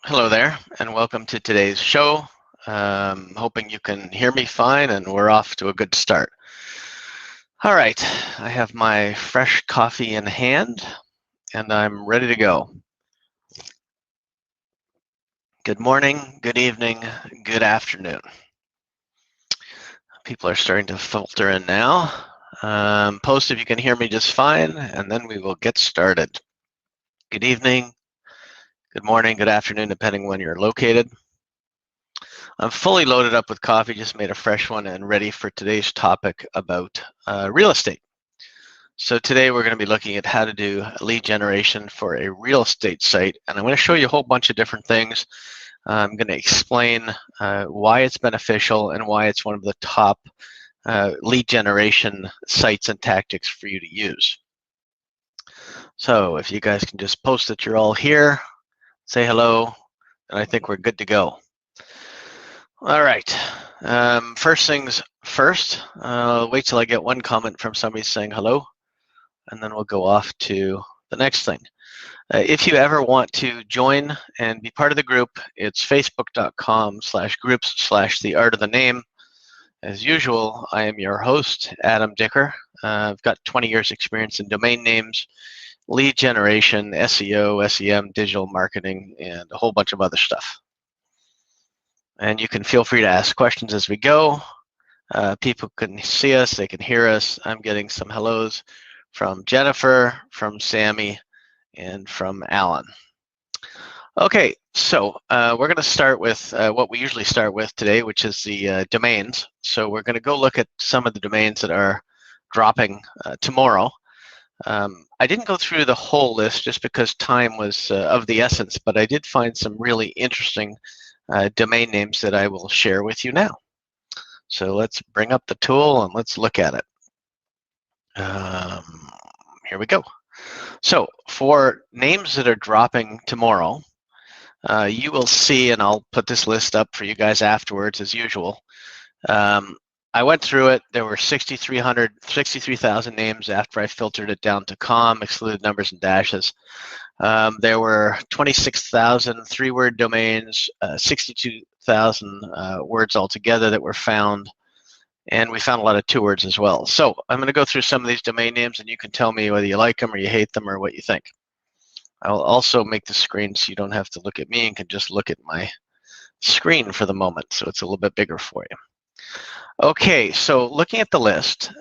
Hello there, and welcome to today's show. Hoping you can hear me fine, and we're off to a good start. All right, I have my fresh coffee in hand, and I'm ready to go. Good morning, good evening, good afternoon. People are starting to filter in now. Post if you can hear me just fine, and then we will get started. Good evening, good morning, good afternoon, depending when you're located. I'm fully loaded up with coffee, just made a fresh one and ready for today's topic about real estate. So today we're going to be looking at how to do lead generation for a real estate site, and I'm going to show you a whole bunch of different things. I'm going to explain why it's beneficial and why it's one of the top lead generation sites and tactics for you to use. So if you guys can just post that you're all here, say hello, and I think we're good to go. All right, first things first, wait till I get one comment from somebody saying hello, and then we'll go off to the next thing. If you ever want to join and be part of the group, it's facebook.com/groups/theartofthename. As usual, I am your host, Adam Dicker. I've got 20 years experience in domain names, lead generation, SEO, SEM, digital marketing, and a whole bunch of other stuff. And you can feel free to ask questions as we go. People can see us, they can hear us. I'm getting some hellos from Jennifer, from Sammy, and from Alan. Okay, so we're going to start with what we usually start with today, which is the domains. So we're going to go look at some of the domains that are dropping tomorrow. I didn't go through the whole list just because time was of the essence, but I did find some really interesting domain names that I will share with you now. So let's bring up the tool and let's look at it. Here we go. So for names that are dropping tomorrow, you will see, and I'll put this list up for you guys afterwards as usual. I went through it. There were 63,000 names after I filtered it down to com, excluded numbers and dashes. There were 26,000 three-word domains, 62,000 words altogether that were found, and we found a lot of two words as well. So I'm going to go through some of these domain names, and you can tell me whether you like them or you hate them or what you think. I'll also make the screen so you don't have to look at me and can just look at my screen for the moment, so it's a little bit bigger for you. Okay, so looking at the list,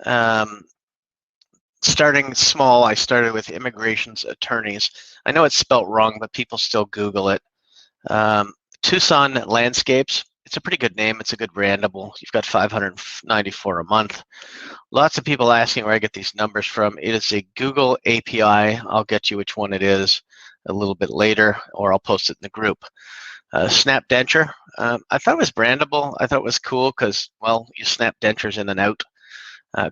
starting small, I started with immigration's attorneys. I know it's spelt wrong, but people still Google it. Tucson Landscapes, it's a pretty good name. It's a good brandable. You've got 594 a month. Lots of people asking where I get these numbers from. It is a Google API. I'll get you which one it is a little bit later, or I'll post it in the group. Snap Denture, I thought it was brandable. I thought it was cool because, well, you snap dentures in and out.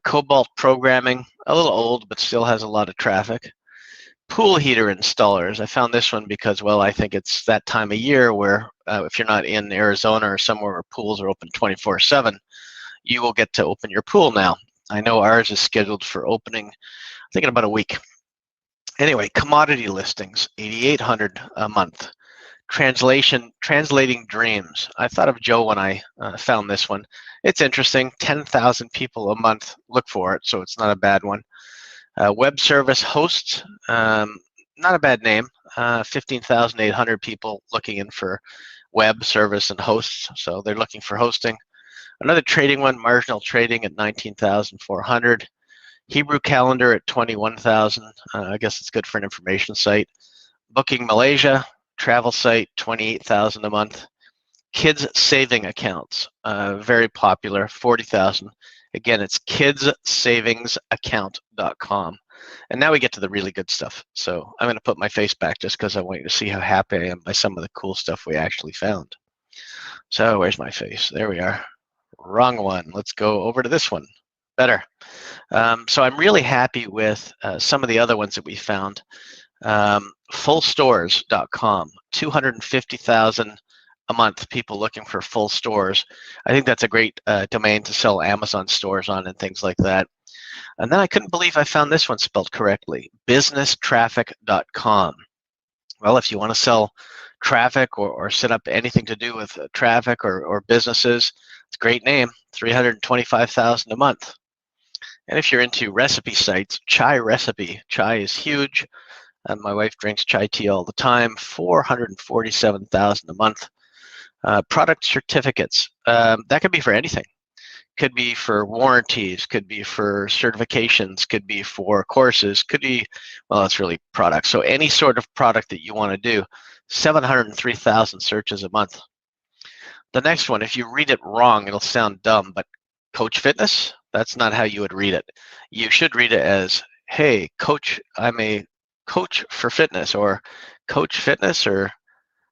Cobalt Programming, a little old, but still has a lot of traffic. Pool heater installers, I found this one because, well, I think it's that time of year where if you're not in Arizona or somewhere where pools are open 24/7, you will get to open your pool now. I know ours is scheduled for opening, I think, in about a week. Anyway, commodity listings, 8,800 a month. Translating dreams. I thought of Joe when I found this one. It's interesting. 10,000 people a month look for it, so it's not a bad one. Web service hosts, not a bad name. 15,800 people looking in for web service and hosts, so they're looking for hosting. Another trading one, marginal trading at 19,400. Hebrew calendar at 21,000. I guess it's good for an information site. Booking Malaysia, travel site, 28,000 a month. Kids saving accounts, very popular, 40,000. Again, it's kidsavingsAccount.com. And now we get to the really good stuff. So I'm going to put my face back just because I want you to see how happy I am by some of the cool stuff we actually found. So where's my face? There we are. Wrong one. Let's go over to this one. Better. So I'm really happy with some of the other ones that we found. Fullstores.com, 250,000 a month people looking for full stores. I think that's a great domain to sell Amazon stores on and things like that. And then I couldn't believe I found this one spelled correctly, businesstraffic.com. Well, if you want to sell traffic or set up anything to do with traffic or businesses, it's a great name, $325,000 a month. And if you're into recipe sites, chai recipe, chai is huge. My wife drinks chai tea all the time, $447,000 a month. Product certificates, that could be for anything. Could be for warranties, could be for certifications, could be for courses, could be, well, it's really products. So any sort of product that you want to do, 703,000 searches a month. The next one, if you read it wrong, it'll sound dumb, but Coach Fitness, that's not how you would read it. You should read it as, hey, coach, I'm a coach for fitness, or Coach Fitness, or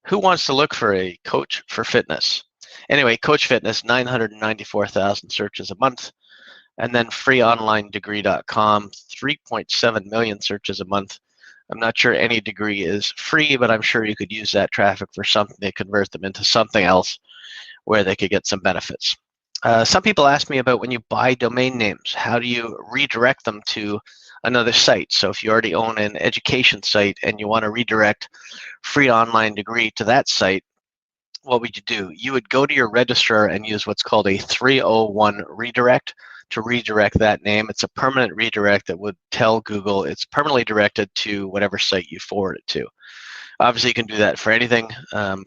who wants to look for a coach for fitness? Anyway, Coach Fitness, 994,000 searches a month. And then freeonlinedegree.com, 3.7 million searches a month. I'm not sure any degree is free, but I'm sure you could use that traffic for something to convert them into something else where they could get some benefits. Some people ask me about when you buy domain names, how do you redirect them to another site? So if you already own an education site and you want to redirect Free Online Degree to that site, what would you do? You would go to your registrar and use what's called a 301 redirect to redirect that name. It's a permanent redirect that would tell Google it's permanently directed to whatever site you forward it to. Obviously, you can do that for anything.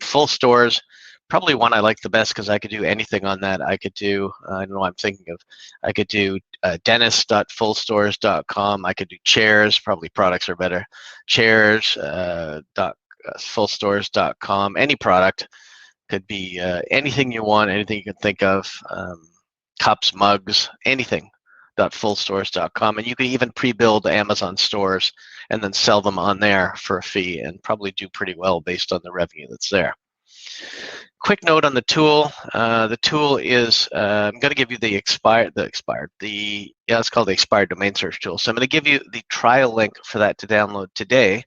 Full stores, probably one I like the best because I could do anything on that. I could do, I don't know what I'm thinking of, I could do dentist.fullstores.com. I could do chairs, probably products are better, chairs.fullstores.com, any product. Could be anything you want, anything you can think of, cups, mugs, anything, .fullstores.com. And you can even pre-build Amazon stores and then sell them on there for a fee and probably do pretty well based on the revenue that's there. Quick note on the tool. The tool is, I'm going to give you it's called the expired domain search tool. So I'm going to give you the trial link for that to download today.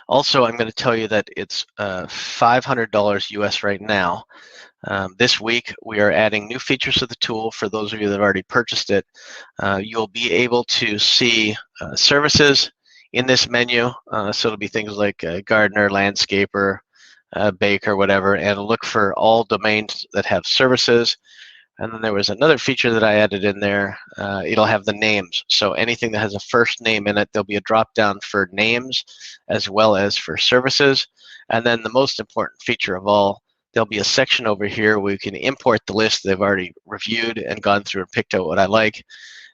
Also, I'm going to tell you that it's $500 US right now. This week, we are adding new features to the tool. For those of you that have already purchased it, you'll be able to see services in this menu. So it'll be things like gardener, landscaper, baker, whatever, and look for all domains that have services. And then there was another feature that I added in there. It'll have the names. So anything that has a first name in it, there'll be a drop down for names as well as for services. And then the most important feature of all, there'll be a section over here where you can import the list they've already reviewed and gone through and picked out what I like.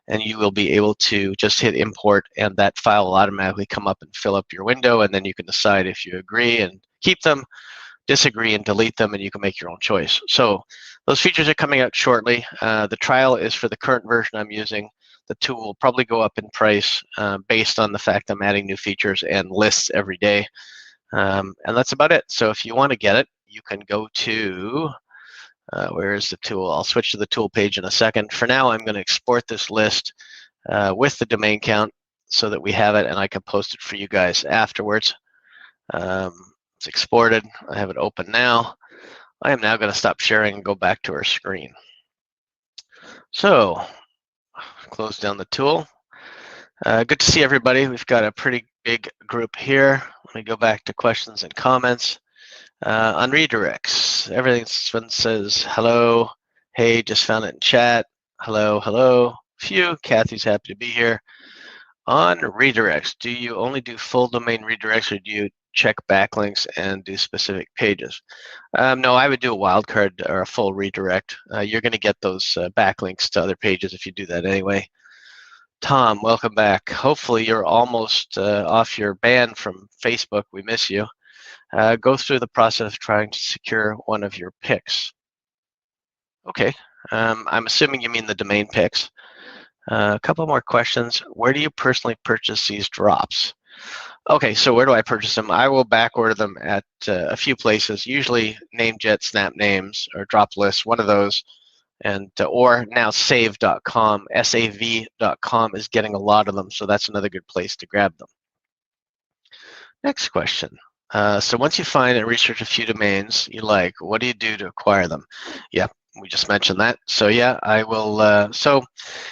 And you will be able to just hit import, and that file will automatically come up and fill up your window. And then you can decide if you agree and keep them, disagree and delete them, and you can make your own choice. So those features are coming out shortly. The trial is for the current version I'm using. The tool will probably go up in price based on the fact I'm adding new features and lists every day. And that's about it. So if you want to get it, you can go to, where is the tool? I'll switch to the tool page in a second. For now, I'm going to export this list with the domain count so that we have it and I can post it for you guys afterwards. It's exported. I have it open now. I am now going to stop sharing and go back to our screen. So, close down the tool. Good to see everybody. We've got a pretty big group here. Let me go back to questions and comments. On redirects, everything says hello, hey, just found it in chat, hello, hello, phew, Kathy's happy to be here. On redirects, do you only do full domain redirects or do you check backlinks and do specific pages? No, I would do a wildcard or a full redirect. You're going to get those backlinks to other pages if you do that anyway. Tom, welcome back. Hopefully you're almost off your ban from Facebook. We miss you. Go through the process of trying to secure one of your picks. Okay, I'm assuming you mean the domain picks. A couple more questions. Where do you personally purchase these drops? Okay, so where do I purchase them? I will back order them at a few places, usually NameJet, Snap Names, or Drop List, one of those, and or now save.com, SAV.com is getting a lot of them, so that's another good place to grab them. Next question. So once you find and research a few domains you like, what do you do to acquire them? Yeah, we just mentioned that. So yeah, I will. So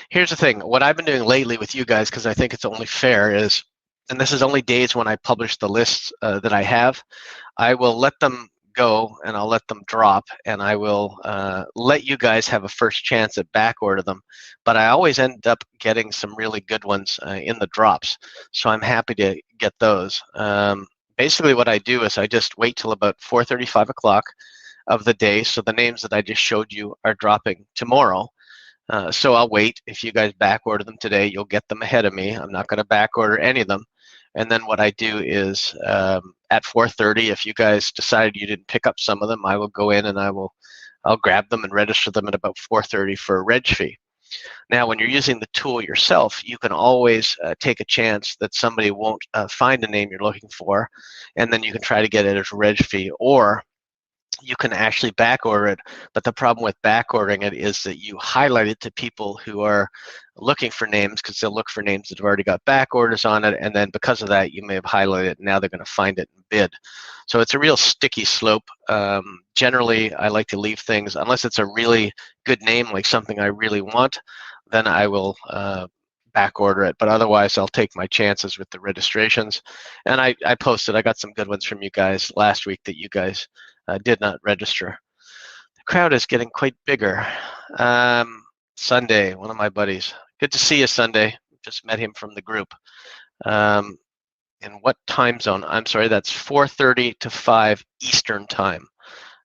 here's the thing. What I've been doing lately with you guys, because I think it's only fair, is and this is only days when I publish the lists that I have, I will let them go and I'll let them drop, and I will let you guys have a first chance at back order them. But I always end up getting some really good ones in the drops, so I'm happy to get those. Basically what I do is I just wait till about 4:30, 5 o'clock of the day, so the names that I just showed you are dropping tomorrow. So I'll wait. If you guys back order them today, you'll get them ahead of me. I'm not going to back order any of them. And then what I do is at 4:30, if you guys decided you didn't pick up some of them, I will go in and I'll grab them and register them at about 4:30 for a reg fee. Now, when you're using the tool yourself, you can always take a chance that somebody won't find a name you're looking for, and then you can try to get it as a reg fee, or you can actually back order it. But the problem with back ordering it is that you highlight it to people who are looking for names, because they'll look for names that have already got back orders on it, and then because of that you may have highlighted it and now they're going to find it and bid. So it's a real sticky slope. Generally I like to leave things, unless it's a really good name like something I really want, then I will back order it, but otherwise I'll take my chances with the registrations. And I got some good ones from you guys last week that you guys did not register. The crowd is getting quite bigger. Sunday, one of my buddies. Good to see you, Sunday. Just met him from the group. In what time zone? I'm sorry, that's 4:30 to 5 Eastern time.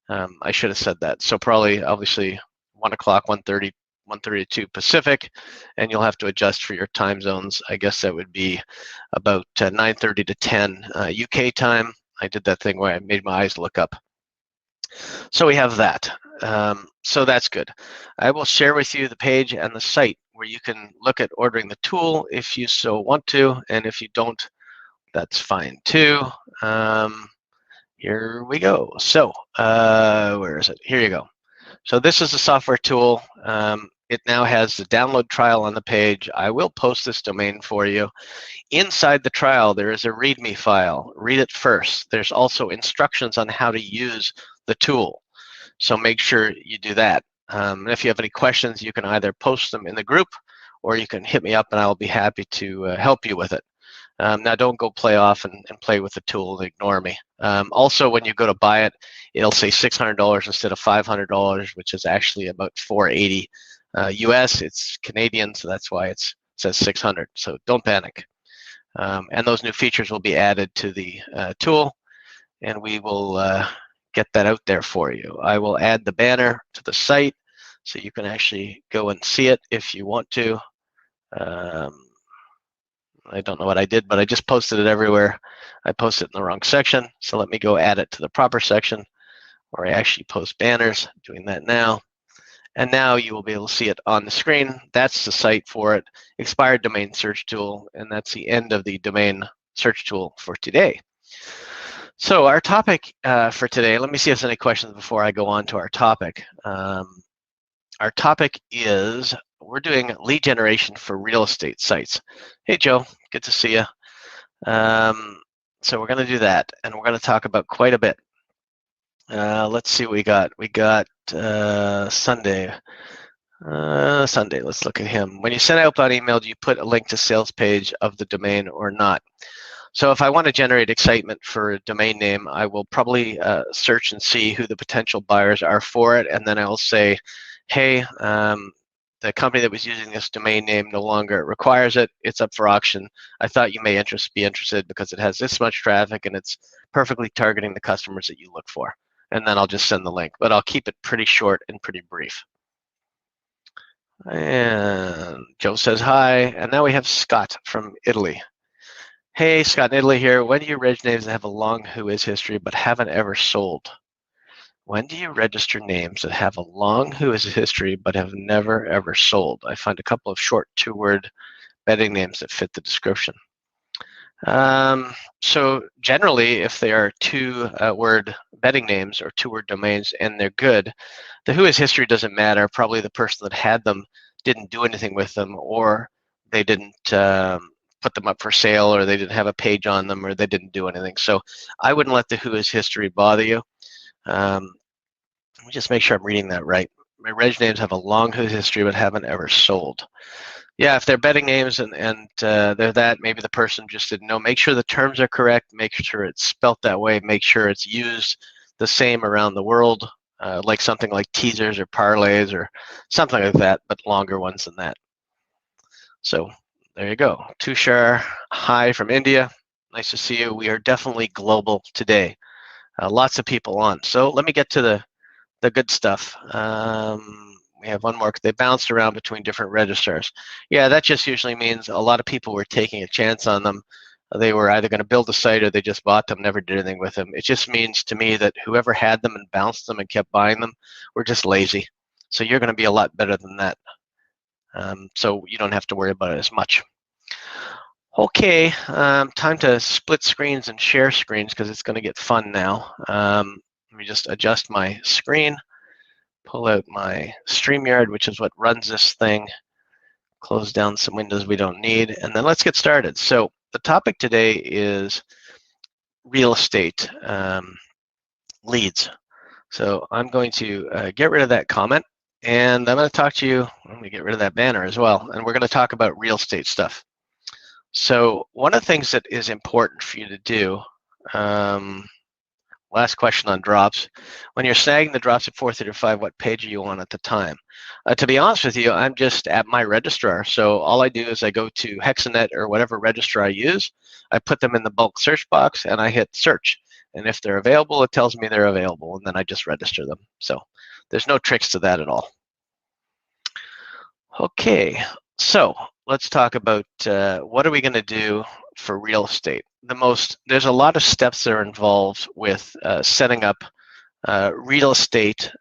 I should have said that. So probably, obviously, 1 o'clock, 1:30, 1:30 to 2 Pacific, and you'll have to adjust for your time zones. I guess that would be about 9:30 to 10 UK time. I did that thing where I made my eyes look up. So we have that. So that's good. I will share with you the page and the site where you can look at ordering the tool if you so want to, and if you don't, that's fine too. Here we go. So where is it? Here you go. So this is a software tool. It now has the download trial on the page. I will post this domain for you. Inside the trial, there is a README file. Read it first. There's also instructions on how to use the tool. So make sure you do that. And if you have any questions, you can either post them in the group or you can hit me up and I'll be happy to help you with it. Now don't go play off and play with the tool and ignore me. Also, when you go to buy it, it'll say $600 instead of $500, which is actually about $480 US. It's Canadian, so that's why it says 600. So don't panic. And those new features will be added to the tool, and we will get that out there for you. I will add the banner to the site so you can actually go and see it if you want to. I don't know what I did, but I just posted it everywhere. I posted it in the wrong section, so let me go add it to the proper section where I actually post banners. Doing that now. And now you will be able to see it on the screen. That's the site for it. Expired domain search tool, and that's the end of the domain search tool for today. So our topic for today, let me see if there's any questions before I go on to our topic. Our topic is, we're doing lead generation for real estate sites. Hey, Joe, good to see you. So we're going to do that, and we're going to talk about quite a bit. Let's see what we got. We got Sunday. Sunday, let's look at him. When you send out an email, do you put a link to sales page of the domain or not? So if I want to generate excitement for a domain name, I will probably search and see who the potential buyers are for it, and then I'll say, hey, the company that was using this domain name no longer requires it. It's up for auction. I thought you may be interested because it has this much traffic and it's perfectly targeting the customers that you look for. And then I'll just send the link, but I'll keep it pretty short and pretty brief. And Joe says hi. And now we have Scott from Italy. Hey, Scott in Italy here. When do you reg names that have a long who is history but haven't ever sold? When do you register names that have a long who is history but have never ever sold? I find a couple of short two-word betting names that fit the description. So generally, if they are two-word betting names or two-word domains and they're good, the who is history doesn't matter. Probably the person that had them didn't do anything with them, or they didn't put them up for sale, or they didn't have a page on them, or they didn't do anything. So I wouldn't let the who is history bother you. Let me just make sure I'm reading that right. My reg names have a long who history but haven't ever sold. Yeah, if they're betting names and they're that, maybe the person just didn't know. Make sure the terms are correct. Make sure it's spelt that way. Make sure it's used the same around the world, like something like teasers or parlays or something like that, but longer ones than that. So there you go. Tushar, hi from India. Nice to see you. We are definitely global today. Lots of people on. So let me get to the good stuff. We have one more. They bounced around between different registrars. Yeah, that just usually means a lot of people were taking a chance on them. They were either going to build a site or they just bought them, never did anything with them. It just means to me that whoever had them and bounced them and kept buying them were just lazy. So you're going to be a lot better than that. So you don't have to worry about it as much. Okay, time to split screens and share screens because it's going to get fun now. Let me just adjust my screen, pull out my StreamYard, which is what runs this thing, close down some windows we don't need, and then let's get started. So the topic today is real estate leads. So I'm going to get rid of that comment, and I'm going to talk to you. Let me get rid of that banner as well, and we're going to talk about real estate stuff. So one of the things that is important for you to do, last question on drops, when you're snagging the drops at 435, what page are you on at the time? To be honest with you, I'm just at my registrar. So all I do is I go to Hexanet or whatever registrar I use, I put them in the bulk search box and I hit search. And if they're available, it tells me they're available, and then I just register them. So there's no tricks to that at all. Okay, so let's talk about what are we going to do for real estate. There's a lot of steps that are involved with setting up real estate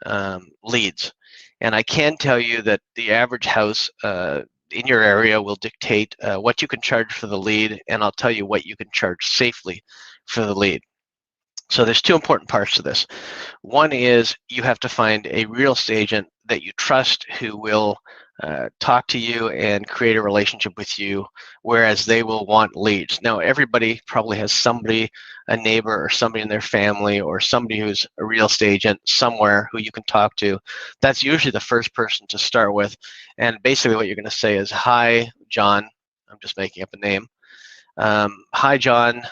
leads. And I can tell you that the average house in your area will dictate what you can charge for the lead, and I'll tell you what you can charge safely for the lead. So there's two important parts to this. One is you have to find a real estate agent that you trust who will talk to you and create a relationship with you, whereas they will want leads. Now, everybody probably has somebody, a neighbor or somebody in their family or somebody who's a real estate agent somewhere who you can talk to. That's usually the first person to start with. And basically what you're going to say is, hi, John. I'm just making up a name. Hi, John.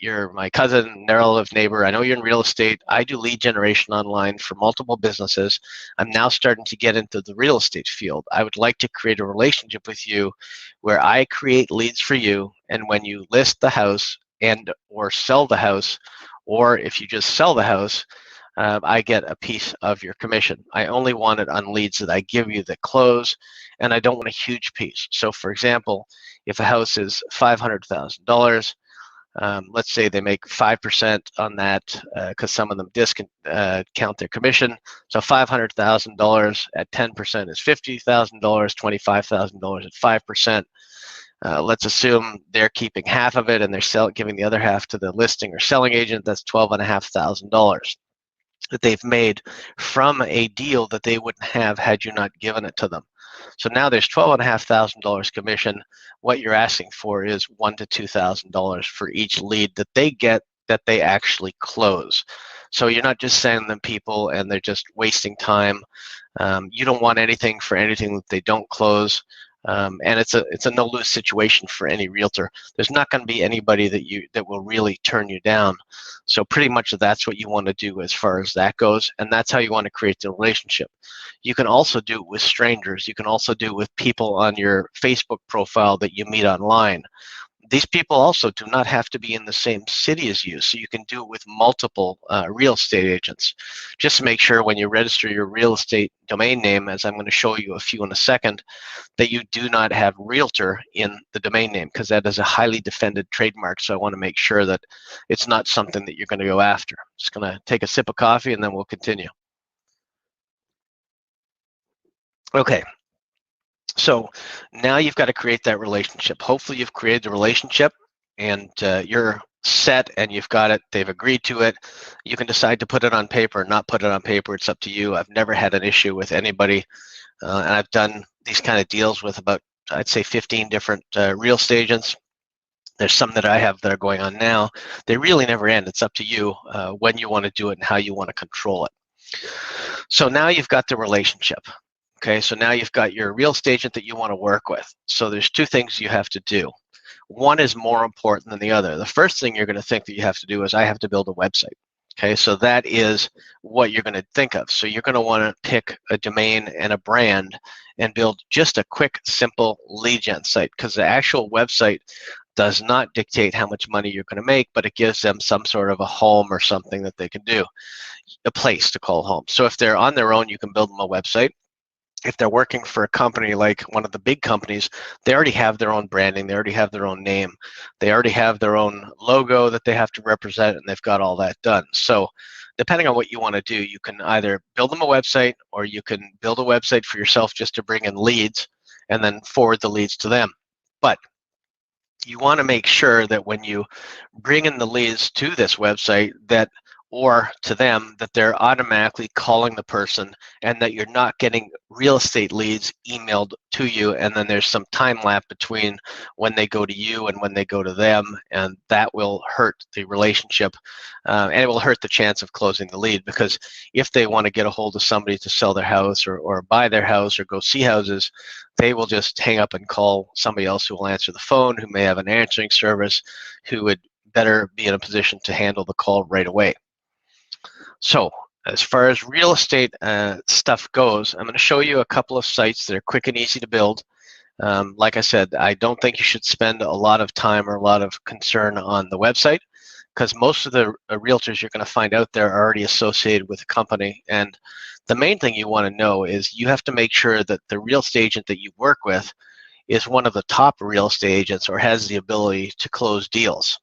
You're my cousin, relative, neighbor. I know you're in real estate. I do lead generation online for multiple businesses. I'm now starting to get into the real estate field. I would like to create a relationship with you where I create leads for you, and when you list the house and or sell the house, or if you just sell the house, I get a piece of your commission. I only want it on leads that I give you that close, and I don't want a huge piece. So for example, if a house is $500,000, let's say they make 5% on that because some of them count their commission. So $500,000 at 10% is $50,000, $25,000 at 5%. Let's assume they're keeping half of it and they're giving the other half to the listing or selling agent. That's $12,500 that they've made from a deal that they wouldn't have had you not given it to them. So now there's $12,500 commission. What you're asking for is $1,000 to $2,000 for each lead that they get that they actually close. So you're not just sending them people and they're just wasting time. You don't want anything for anything that they don't close. And it's a no-lose situation for any realtor. There's not going to be anybody that will really turn you down. So pretty much that's what you want to do as far as that goes, and that's how you want to create the relationship. You can also do it with strangers. You can also do it with people on your Facebook profile that you meet online. These people also do not have to be in the same city as you, so you can do it with multiple real estate agents. Just make sure when you register your real estate domain name, as I'm going to show you a few in a second, that you do not have realtor in the domain name, because that is a highly defended trademark. So I want to make sure that it's not something that you're going to go after. Just going to take a sip of coffee and then we'll continue. Okay. So now you've got to create that relationship. Hopefully you've created the relationship and you're set and you've got it. They've agreed to it. You can decide to put it on paper or not put it on paper. It's up to you. I've never had an issue with anybody. And I've done these kind of deals with about, I'd say, 15 different real estate agents. There's some that I have that are going on now. They really never end. It's up to you when you want to do it and how you want to control it. So now you've got the relationship. Okay, so now you've got your real estate agent that you want to work with. So there's two things you have to do. One is more important than the other. The first thing you're going to think that you have to do is I have to build a website. Okay, so that is what you're going to think of. So you're going to want to pick a domain and a brand and build just a quick, simple lead gen site, because the actual website does not dictate how much money you're going to make, but it gives them some sort of a home or something that they can do, a place to call home. So if they're on their own, you can build them a website. If they're working for a company like one of the big companies, they already have their own branding, they already have their own name, they already have their own logo that they have to represent, and they've got all that done. So depending on what you want to do, you can either build them a website, or you can build a website for yourself just to bring in leads and then forward the leads to them. But you want to make sure that when you bring in the leads to this website, that or to them, that they're automatically calling the person, and that you're not getting real estate leads emailed to you, and then there's some time lapse between when they go to you and when they go to them, and that will hurt the relationship, and it will hurt the chance of closing the lead, because if they want to get a hold of somebody to sell their house or buy their house or go see houses, they will just hang up and call somebody else who will answer the phone, who may have an answering service, who would better be in a position to handle the call right away. So as far as real estate stuff goes, I'm going to show you a couple of sites that are quick and easy to build. Like I said, I don't think you should spend a lot of time or a lot of concern on the website, because most of the realtors you're going to find out there are already associated with a company. And the main thing you want to know is you have to make sure that the real estate agent that you work with is one of the top real estate agents or has the ability to close deals.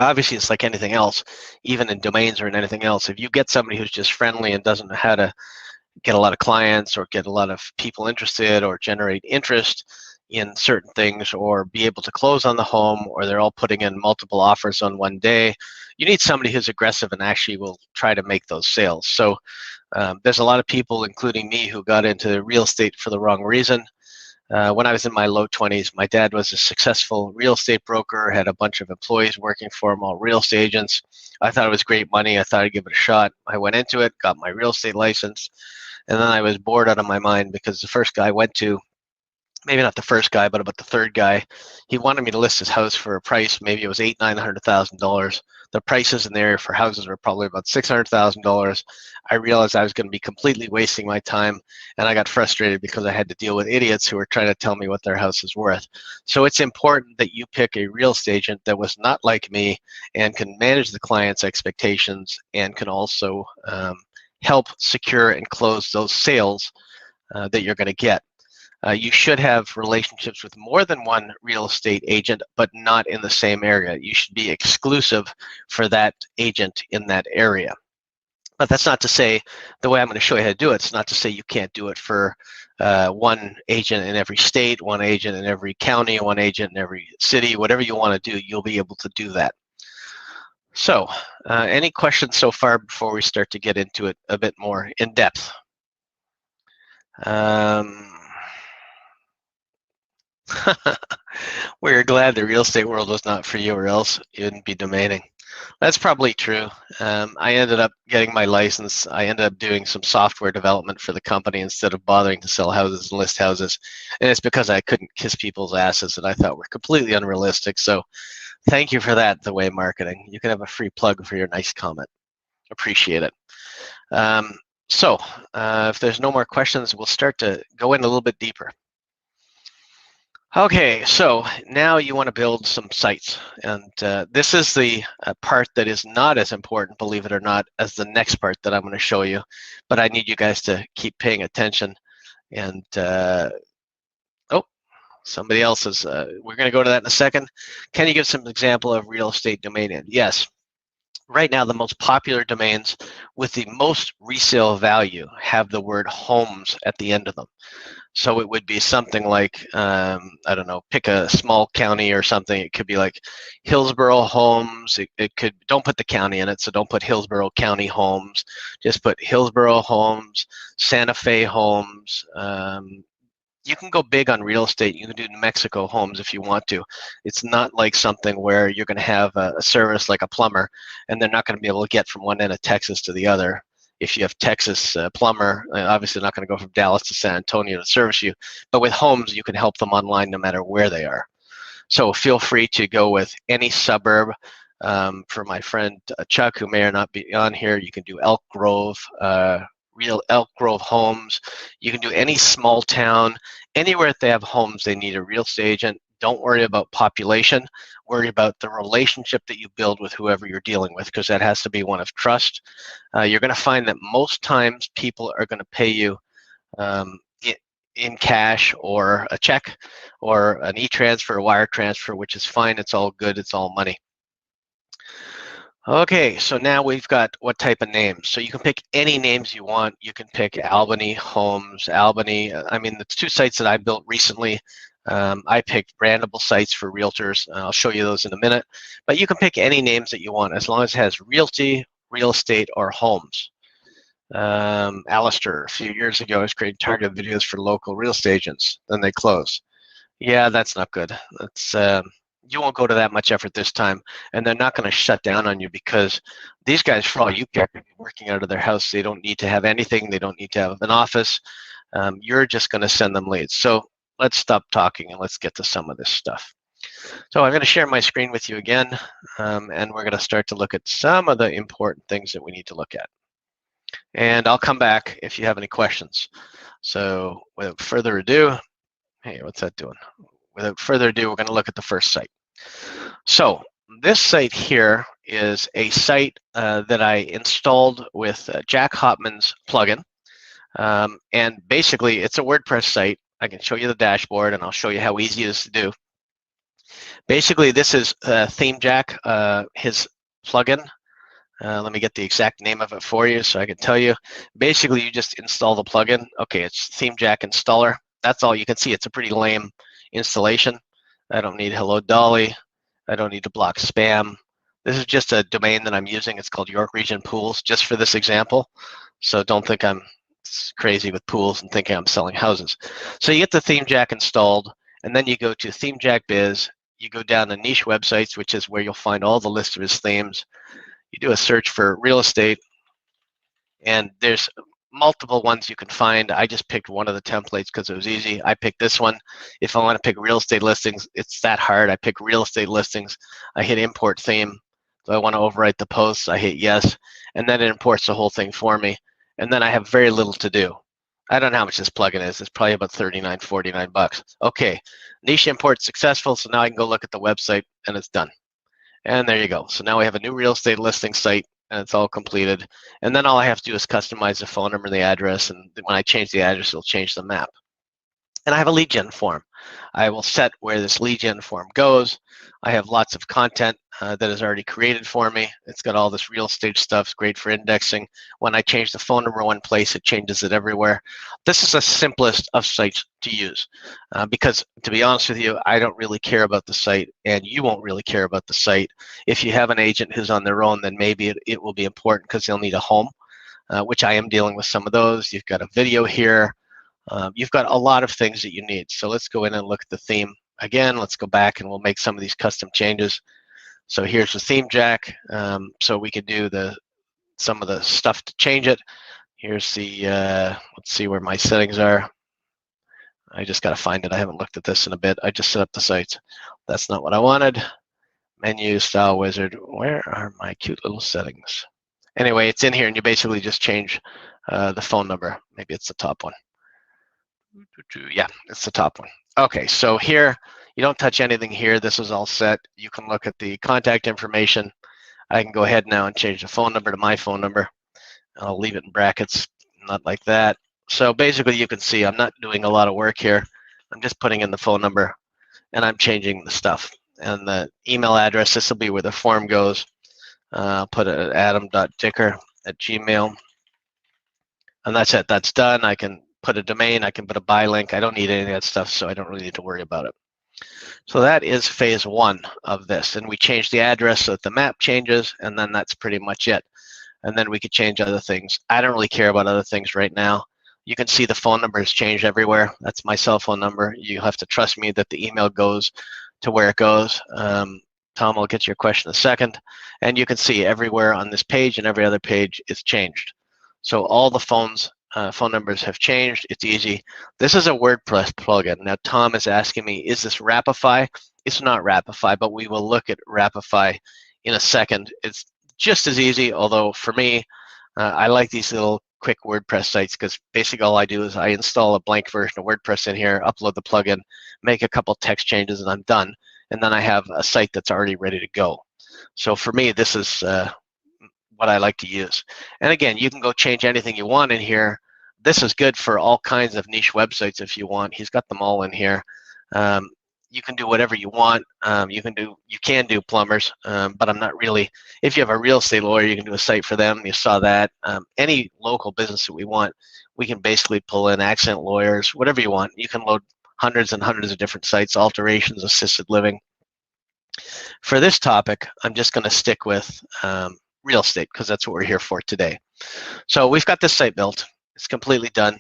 Obviously, it's like anything else, even in domains or in anything else. If you get somebody who's just friendly and doesn't know how to get a lot of clients or get a lot of people interested or generate interest in certain things or be able to close on the home, or they're all putting in multiple offers on one day, you need somebody who's aggressive and actually will try to make those sales. So there's a lot of people, including me, who got into real estate for the wrong reason. When I was in my low 20s, my dad was a successful real estate broker, had a bunch of employees working for him, all real estate agents. I thought it was great money. I thought I'd give it a shot. I went into it, got my real estate license, and then I was bored out of my mind because the first guy I went to, maybe not the first guy, but about the third guy, he wanted me to list his house for a price. Maybe it was $800,000-$900,000. The prices in the area for houses were probably about $600,000. I realized I was going to be completely wasting my time, and I got frustrated because I had to deal with idiots who were trying to tell me what their house is worth. So it's important that you pick a real estate agent that was not like me and can manage the client's expectations and can also help secure and close those sales that you're going to get. You should have relationships with more than one real estate agent, but not in the same area. You should be exclusive for that agent in that area. But that's not to say, the way I'm going to show you how to do it, it's not to say you can't do it for one agent in every state, one agent in every county, one agent in every city. Whatever you want to do, you'll be able to do that. So any questions so far before we start to get into it a bit more in depth? We're glad the real estate world was not for you, or else you wouldn't be domaining. That's probably true. I ended up getting my license. I ended up doing some software development for the company instead of bothering to sell houses and list houses. And it's because I couldn't kiss people's asses that I thought were completely unrealistic. So thank you for that, The Way Marketing. You can have a free plug for your nice comment. Appreciate it. If there's no more questions, we'll start to go in a little bit deeper. Okay, so now you want to build some sites, and this is the part that is not as important, believe it or not, as the next part that I'm going to show you, but I need you guys to keep paying attention. And oh, somebody else is, we're going to go to that in a second. Can you give some example of real estate domain name? Yes. Right now, the most popular domains with the most resale value have the word homes at the end of them. So it would be something like, I don't know, pick a small county or something. It could be like Hillsborough Homes. It could, don't put the county in it, so don't put Hillsborough County Homes. Just put Hillsborough Homes, Santa Fe Homes. You can go big on real estate. You can do New Mexico Homes if you want to. It's not like something where you're going to have a service like a plumber, and they're not going to be able to get from one end of Texas to the other. If you have Texas plumber, obviously not going to go from Dallas to San Antonio to service you, but with homes, you can help them online no matter where they are. So feel free to go with any suburb. For my friend Chuck, who may or not be on here, you can do Elk Grove, real Elk Grove homes. You can do any small town, anywhere that they have homes, they need a real estate agent. Don't worry about population. Worry about the relationship that you build with whoever you're dealing with, because that has to be one of trust. You're going to find that most times people are going to pay you in cash or a check or an e-transfer, a wire transfer, which is fine. It's all good. It's all money. Okay, so now we've got what type of names. So you can pick any names you want. You can pick Albany Homes, Albany. I mean, the two sites that I built recently, I picked brandable sites for realtors. I'll show you those in a minute. But you can pick any names that you want as long as it has realty, real estate, or homes. Alistair, a few years ago, was creating targeted videos for local real estate agents. Then they closed. Yeah, that's not good. That's you won't go to that much effort this time, and they're not going to shut down on you, because these guys, for all you care, are working out of their house. They don't need to have anything. They don't need to have an office. You're just going to send them leads. So let's stop talking and let's get to some of this stuff. So I'm going to share my screen with you again, and we're going to start to look at some of the important things that we need to look at. And I'll come back if you have any questions. So without further ado, hey, what's that doing? Without further ado, we're going to look at the first site. So this site here is a site that I installed with Jack Hopman's plugin. And basically, it's a WordPress site. I can show you the dashboard, and I'll show you how easy it is to do. Basically, this is ThemeJack, his plugin. Let me get the exact name of it for you so I can tell you. Basically, you just install the plugin. Okay, it's ThemeJack installer. That's all. You can see it's a pretty lame installation. I don't need Hello Dolly. I don't need to block spam. This is just a domain that I'm using. It's called York Region Pools, just for this example. So don't think I'm crazy with pools and thinking I'm selling houses. So you get the ThemeJack installed, and then you go to ThemeJack Biz. You go down to niche websites, which is where you'll find all the list of his themes. You do a search for real estate, and there's multiple ones you can find. I just picked one of the templates because it was easy. I picked this one. If I want to pick real estate listings, it's that hard. I pick real estate listings. I hit import theme. Do I want to overwrite the posts? I hit yes, and then it imports the whole thing for me. And then I have very little to do. I don't know how much this plugin is. It's probably about $39, $49. Okay, niche import successful. So now I can go look at the website, and it's done. And there you go. So now we have a new real estate listing site, and it's all completed. And then all I have to do is customize the phone number and the address, and when I change the address, it'll change the map. And I have a lead gen form. I will set where this lead gen form goes. I have lots of content that is already created for me. It's got all this real estate stuff. It's great for indexing. When I change the phone number one place, it changes it everywhere. This is the simplest of sites to use because, to be honest with you, I don't really care about the site, and you won't really care about the site. If you have an agent who's on their own, then maybe it will be important because they'll need a home, which I am dealing with some of those. You've got a video here. You've got a lot of things that you need. So let's go in and look at the theme. Again, let's go back and we'll make some of these custom changes. So here's the ThemeJack. So we could do some of the stuff to change it. Here's the, let's see where my settings are. I just got to find it. I haven't looked at this in a bit. I just set up the sites. That's not what I wanted. Menu, style wizard. Where are my cute little settings? Anyway, it's in here, and you basically just change the phone number. Maybe it's the top one. Yeah, it's the top one. Okay, so here, you don't touch anything here. This is all set. You can look at the contact information. I can go ahead now and change the phone number to my phone number. I'll leave it in brackets, not like that. So basically, you can see I'm not doing a lot of work here. I'm just putting in the phone number, and I'm changing the stuff. And the email address, this will be where the form goes. I'll put it at adam.dicker@gmail. And that's it. That's done. I can put a domain. I can put a buy link. I don't need any of that stuff, so I don't really need to worry about it. So that is phase one of this. And we change the address so that the map changes, and then that's pretty much it. And then we could change other things. I don't really care about other things right now. You can see the phone number has changed everywhere. That's my cell phone number. You have to trust me that the email goes to where it goes. Tom, I'll get your question in a second. And you can see everywhere on this page and every other page is changed. So all the phone numbers have changed. It's easy. This is a WordPress plugin. Now Tom is asking me, is this Rapify? It's not Rapify, but we will look at Rapify in a second. It's just as easy, although for me, I like these little quick WordPress sites because basically all I do is I install a blank version of WordPress in here, upload the plugin, make a couple text changes, and I'm done. And then I have a site that's already ready to go. So for me, this is what I like to use. And again, you can go change anything you want in here. This is good for all kinds of niche websites if you want. He's got them all in here. You can do whatever you want. You can do plumbers, but I'm not really. If you have a real estate lawyer, you can do a site for them. You saw that. Any local business that we want, we can basically pull in accident lawyers, whatever you want. You can load hundreds and hundreds of different sites, alterations, assisted living. For this topic, I'm just going to stick with real estate because that's what we're here for today. So we've got this site built. It's completely done,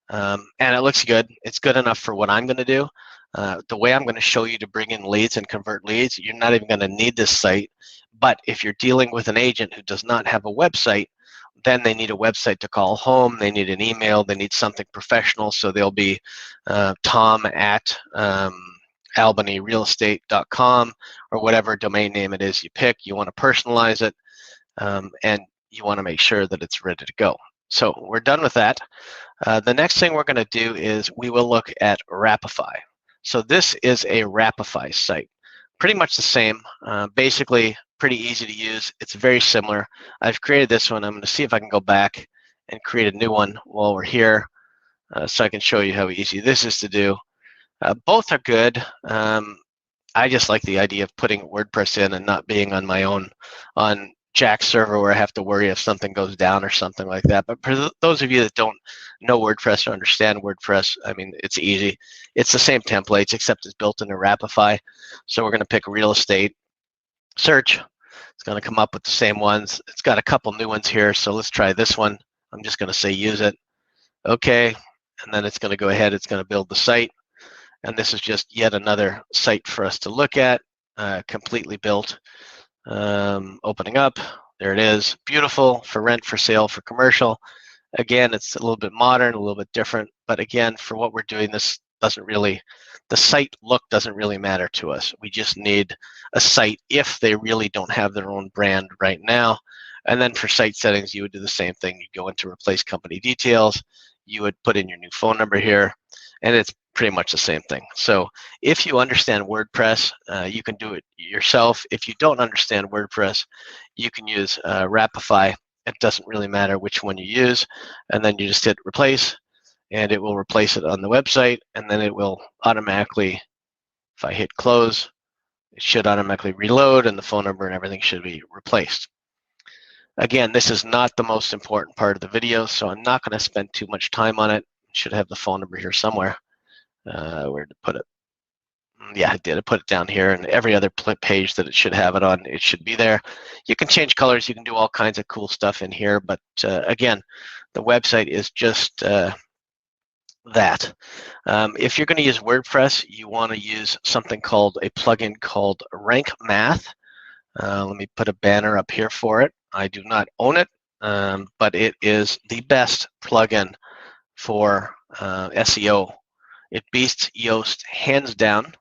and it looks good. It's good enough for what I'm going to do. The way I'm going to show you to bring in leads and convert leads, you're not even going to need this site. But if you're dealing with an agent who does not have a website, then they need a website to call home. They need an email. They need something professional. So they'll be Tom at albanyrealestate.com or whatever domain name it is you pick. You want to personalize it, and you want to make sure that it's ready to go. So we're done with that. The next thing we're going to do is we will look at Rapify. So this is a Rapify site. Pretty much the same, basically pretty easy to use. It's very similar. I've created this one. I'm going to see if I can go back and create a new one while we're here so I can show you how easy this is to do. Both are good. I just like the idea of putting WordPress in and not being on my own on Jack's server where I have to worry if something goes down or something like that. But for those of you that don't know WordPress or understand WordPress, I mean, it's easy. It's the same templates except it's built into Rapify. So we're going to pick real estate, search. It's going to come up with the same ones. It's got a couple new ones here. So let's try this one. I'm just going to say use it. Okay. And then it's going to go ahead. It's going to build the site. And this is just yet another site for us to look at, completely built. Opening up, there it is, beautiful for rent, for sale, for commercial. Again, it's a little bit modern, a little bit different, but again, for what we're doing, this doesn't really, the site look doesn't really matter to us. We just need a site if they really don't have their own brand right now. And then for site settings, you would do the same thing. You go into replace company details, you would put in your new phone number here, and it's pretty much the same thing. So if you understand WordPress, you can do it yourself. If you don't understand WordPress, you can use Rapify. It doesn't really matter which one you use. And then you just hit replace, and it will replace it on the website. And then it will automatically, if I hit close, it should automatically reload, and the phone number and everything should be replaced. Again, this is not the most important part of the video, so I'm not going to spend too much time on it. Should have the phone number here somewhere. Where to put it? Yeah, I did. I put it down here, and every other page that it should have it on, it should be there. You can change colors. You can do all kinds of cool stuff in here, but again, the website is just that. If you're going to use WordPress, you want to use something called a plugin called Rank Math. Let me put a banner up here for it. I do not own it, but it is the best plugin for SEO. It beats Yoast hands down.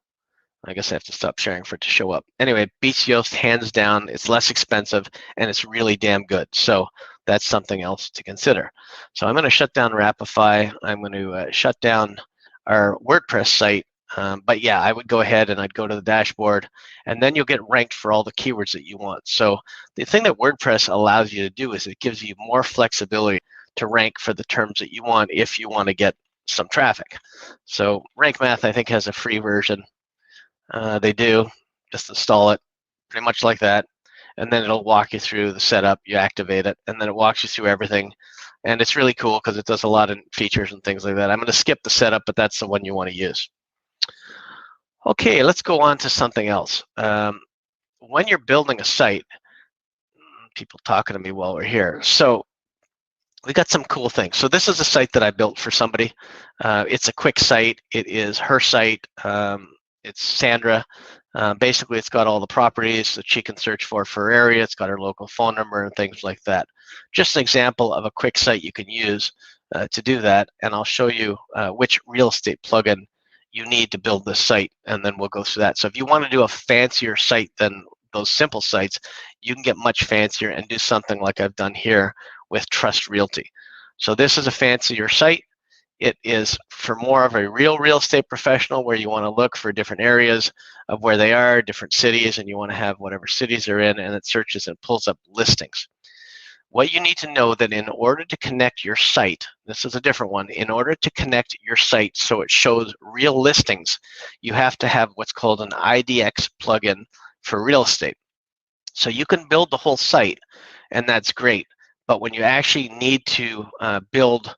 I guess I have to stop sharing for it to show up. Anyway, it beats Yoast hands down. It's less expensive, and it's really damn good. So that's something else to consider. So I'm going to shut down Rapify. I'm going to shut down our WordPress site. But yeah, I would go ahead and I'd go to the dashboard, and then you'll get ranked for all the keywords that you want. So the thing that WordPress allows you to do is it gives you more flexibility to rank for the terms that you want if you want to get some traffic. So Rank Math, I think, has a free version. They do. Just install it, pretty much like that, and then it'll walk you through the setup. You activate it, and then it walks you through everything. And it's really cool because it does a lot of features and things like that. I'm going to skip the setup, but that's the one you want to use. Okay, let's go on to something else. When you're building a site, people talking to me while we're here. So we got some cool things. So this is a site that I built for somebody. It's a quick site. It is her site. It's Sandra. Basically, it's got all the properties that she can search for her area. It's got her local phone number and things like that. Just an example of a quick site you can use to do that, and I'll show you which real estate plugin you need to build this site, and then we'll go through that. So if you want to do a fancier site than those simple sites, you can get much fancier and do something like I've done here with Trust Realty. So this is a fancier site. It is for more of a real estate professional where you want to look for different areas of where they are, different cities, and you want to have whatever cities they're in, and it searches and pulls up listings. What you need to know that in order to connect your site, this is a different one, in order to connect your site so it shows real listings, you have to have what's called an IDX plugin for real estate. So you can build the whole site, and that's great, but when you actually need to build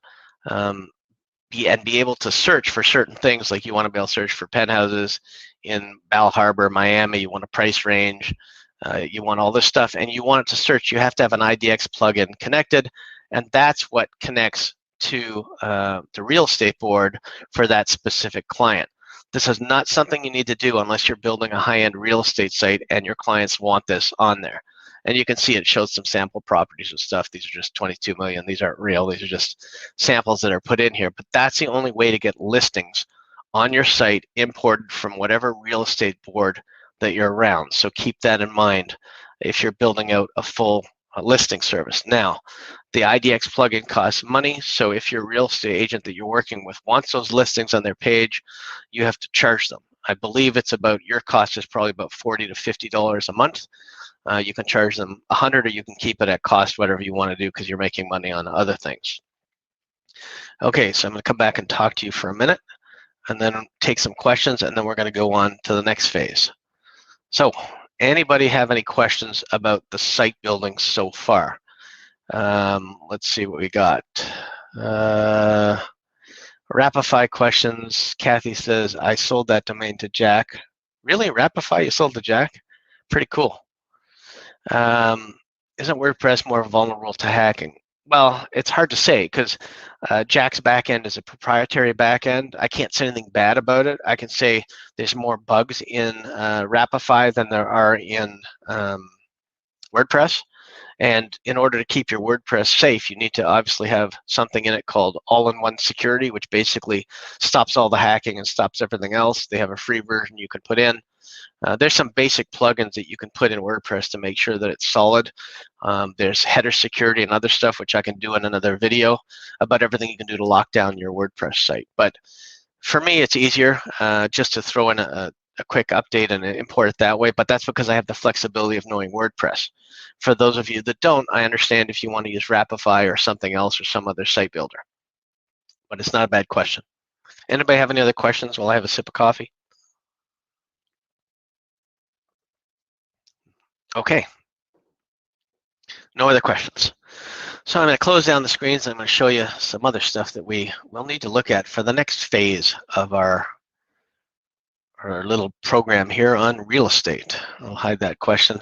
be able to search for certain things, like you want to be able to search for penthouses in Bal Harbor, Miami, you want a price range, you want all this stuff, and you want it to search, you have to have an IDX plugin connected, and that's what connects to the real estate board for that specific client. This is not something you need to do unless you're building a high-end real estate site and your clients want this on there. And you can see it shows some sample properties and stuff. These are just 22 million. These aren't real. These are just samples that are put in here. But that's the only way to get listings on your site imported from whatever real estate board that you're around. So keep that in mind if you're building out a full listing service. Now, the IDX plugin costs money. So if your real estate agent that you're working with wants those listings on their page, you have to charge them. I believe it's about, your cost is probably about $40 to $50 a month. You can charge them $100, or you can keep it at cost, whatever you want to do, because you're making money on other things. Okay, so I'm going to come back and talk to you for a minute, and then take some questions, and then we're going to go on to the next phase. So, anybody have any questions about the site building so far? Let's see what we got. Rapify questions. Kathy says, I sold that domain to Jack. Really? Rapify? You sold to Jack? Pretty cool. Isn't WordPress more vulnerable to hacking? Well, it's hard to say, because Jack's backend is a proprietary backend. I can't say anything bad about it. I can say there's more bugs in Rapify than there are in WordPress. And in order to keep your WordPress safe, you need to obviously have something in it called all-in-one security, which basically stops all the hacking and stops everything else. They have a free version you can put in. There's some basic plugins that you can put in WordPress to make sure that it's solid. There's header security and other stuff, which I can do in another video about everything you can do to lock down your WordPress site. But for me, it's easier just to throw in a quick update and import it that way, but that's because I have the flexibility of knowing WordPress. For those of you that don't, I understand if you want to use Rapify or something else or some other site builder. But it's not a bad question. Anybody have any other questions while I have a sip of coffee? Okay. No other questions. So I'm going to close down the screens, and I'm going to show you some other stuff that we will need to look at for the next phase of our little program here on real estate. I'll hide that question.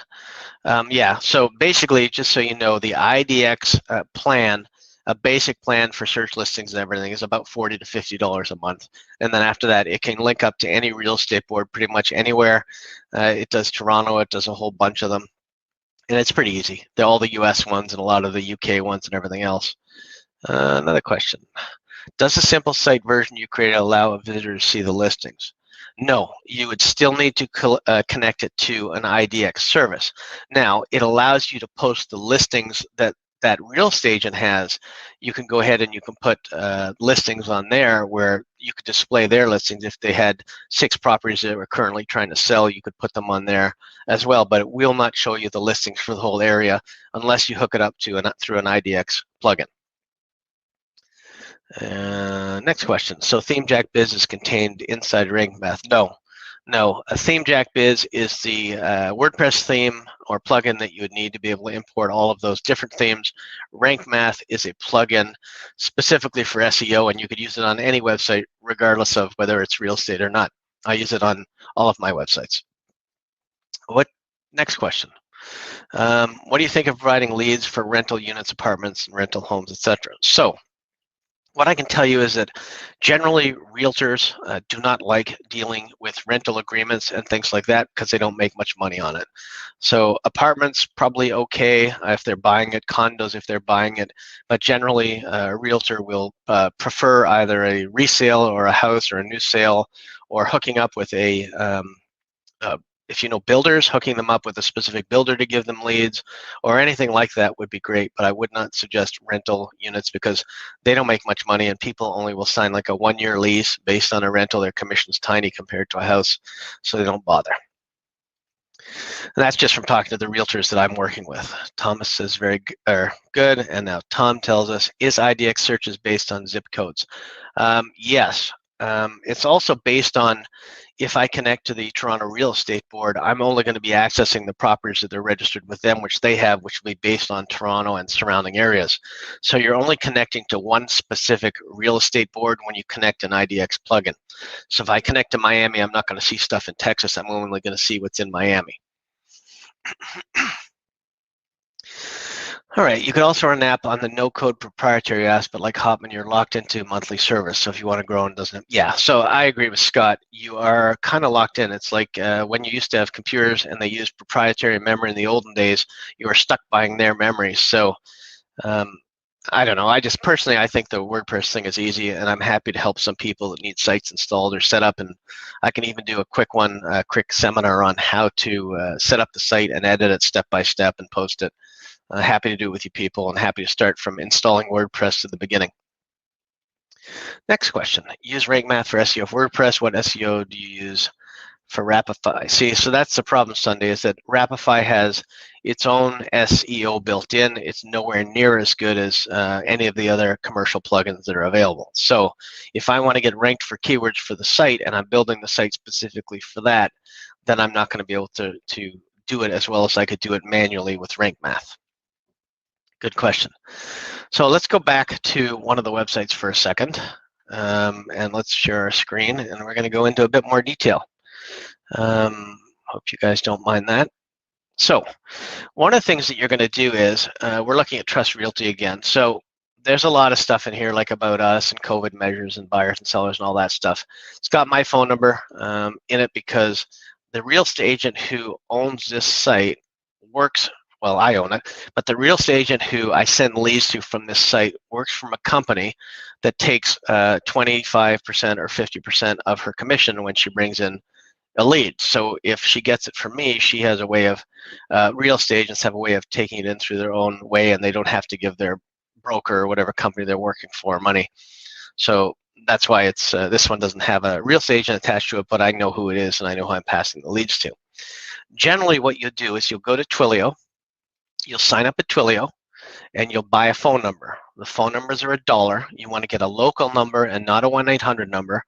Yeah, so basically, just so you know, the IDX plan, a basic plan for search listings and everything, is about $40 to $50 a month. And then after that, it can link up to any real estate board pretty much anywhere. It does Toronto, it does a whole bunch of them. And it's pretty easy. They're all the US ones and a lot of the UK ones and everything else. Another question. Does the simple site version you created allow a visitor to see the listings? No, you would still need to connect it to an IDX service. Now, it allows you to post the listings that real estate agent has. You can go ahead and you can put listings on there where you could display their listings. If they had 6 properties that were currently trying to sell, you could put them on there as well, but it will not show you the listings for the whole area unless you hook it up to through an IDX plugin. Next question. So ThemeJack Biz is contained inside RankMath? No. A ThemeJack Biz is the WordPress theme or plugin that you would need to be able to import all of those different themes. RankMath is a plugin specifically for SEO, and you could use it on any website regardless of whether it's real estate or not. I use it on all of my websites. Next question. What do you think of providing leads for rental units, apartments, and rental homes, etc.? So What I can tell you is that generally realtors do not like dealing with rental agreements and things like that because they don't make much money on it. So apartments probably okay if they're buying it, condos if they're buying it, but generally a realtor will prefer either a resale or a house or a new sale, or hooking up with uh, if you know builders, hooking them up with a specific builder to give them leads or anything like that would be great. But I would not suggest rental units because they don't make much money, and people only will sign like a 1-year lease based on a rental. Their commission's tiny compared to a house, so they don't bother. And that's just from talking to the realtors that I'm working with. Thomas says very good. And now Tom tells us, is IDX searches based on zip codes? Yes. It's also based on if I connect to the Toronto Real Estate Board, I'm only going to be accessing the properties that they're registered with them, which they have, which will be based on Toronto and surrounding areas. So you're only connecting to one specific real estate board when you connect an IDX plugin. So if I connect to Miami, I'm not going to see stuff in Texas. I'm only going to see what's in Miami. All right, you could also run an app on the no-code proprietary aspect like Hotman. You're locked into monthly service. So if you want to grow and doesn't, yeah. So I agree with Scott. You are kind of locked in. It's like when you used to have computers and they used proprietary memory in the olden days. You were stuck buying their memories. So I don't know. I just personally, I think the WordPress thing is easy, and I'm happy to help some people that need sites installed or set up. And I can even do a quick seminar on how to set up the site and edit it step by step and post it. Happy to do it with you people, and happy to start from installing WordPress to the beginning. Next question. Use rank math for SEO for WordPress. What SEO do you use for Rapify? See, so that's the problem, Sunday, is that Rapify has its own SEO built in. It's nowhere near as good as any of the other commercial plugins that are available. So if I want to get ranked for keywords for the site and I'm building the site specifically for that, then I'm not going to be able to do it as well as I could do it manually with rank math. Good question. So let's go back to one of the websites for a second, and let's share our screen, and we're going to go into a bit more detail. Hope you guys don't mind that. So one of the things that you're going to do is we're looking at Trust Realty again. So there's a lot of stuff in here like about us and COVID measures and buyers and sellers and all that stuff. It's got my phone number in it because the real estate agent who owns this site works, well, I own it, but the real estate agent who I send leads to from this site works from a company that takes 25% or 50% of her commission when she brings in a lead. So if she gets it from me, she has a way of, real estate agents have a way of taking it in through their own way, and they don't have to give their broker or whatever company they're working for money. So that's why it's this one doesn't have a real estate agent attached to it, but I know who it is and I know who I'm passing the leads to. Generally what you'll do is you'll go to Twilio, you'll sign up at Twilio, and you'll buy a phone number. The phone numbers are $1. You want to get a local number and not a 1-800 number.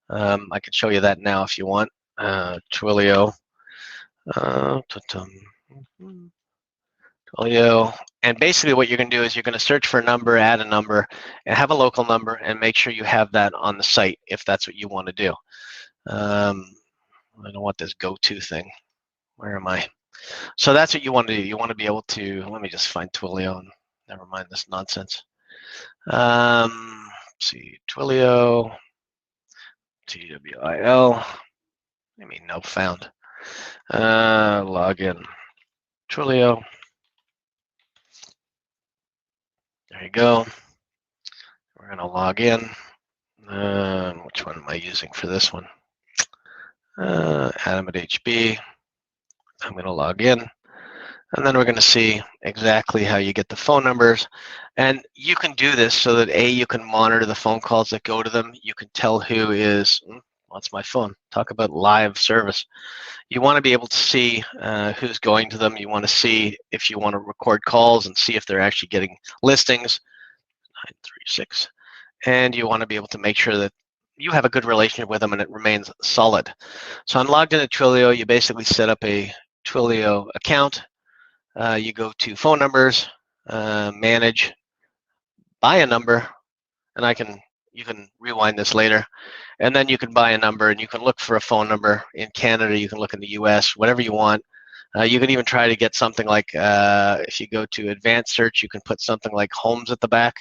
I can show you that now if you want. Twilio. Twilio. And basically what you're going to do is you're going to search for a number, add a number, and have a local number, and make sure you have that on the site if that's what you want to do. I don't want this go-to thing. Where am I? So that's what you want to do. You want to be able to, let me just find Twilio and never mind this nonsense. Let's see, Twilio, TWIL. I mean, no, found. Login, Twilio. There you go. We're going to log in. Which one am I using for this one? Adam at HB. I'm going to log in. And then we're going to see exactly how you get the phone numbers. And you can do this so that you can monitor the phone calls that go to them. You can tell who is, what's my phone? Talk about live service. You want to be able to see who's going to them. You want to see if you want to record calls and see if they're actually getting listings. 936. And you want to be able to make sure that you have a good relationship with them and it remains solid. So I'm logged into Twilio. You basically set up a Twilio account. You go to phone numbers, manage, buy a number, and you can rewind this later, and then you can buy a number and you can look for a phone number in Canada. You can look in the US, whatever you want. You can even try to get something like, if you go to advanced search, you can put something like homes at the back.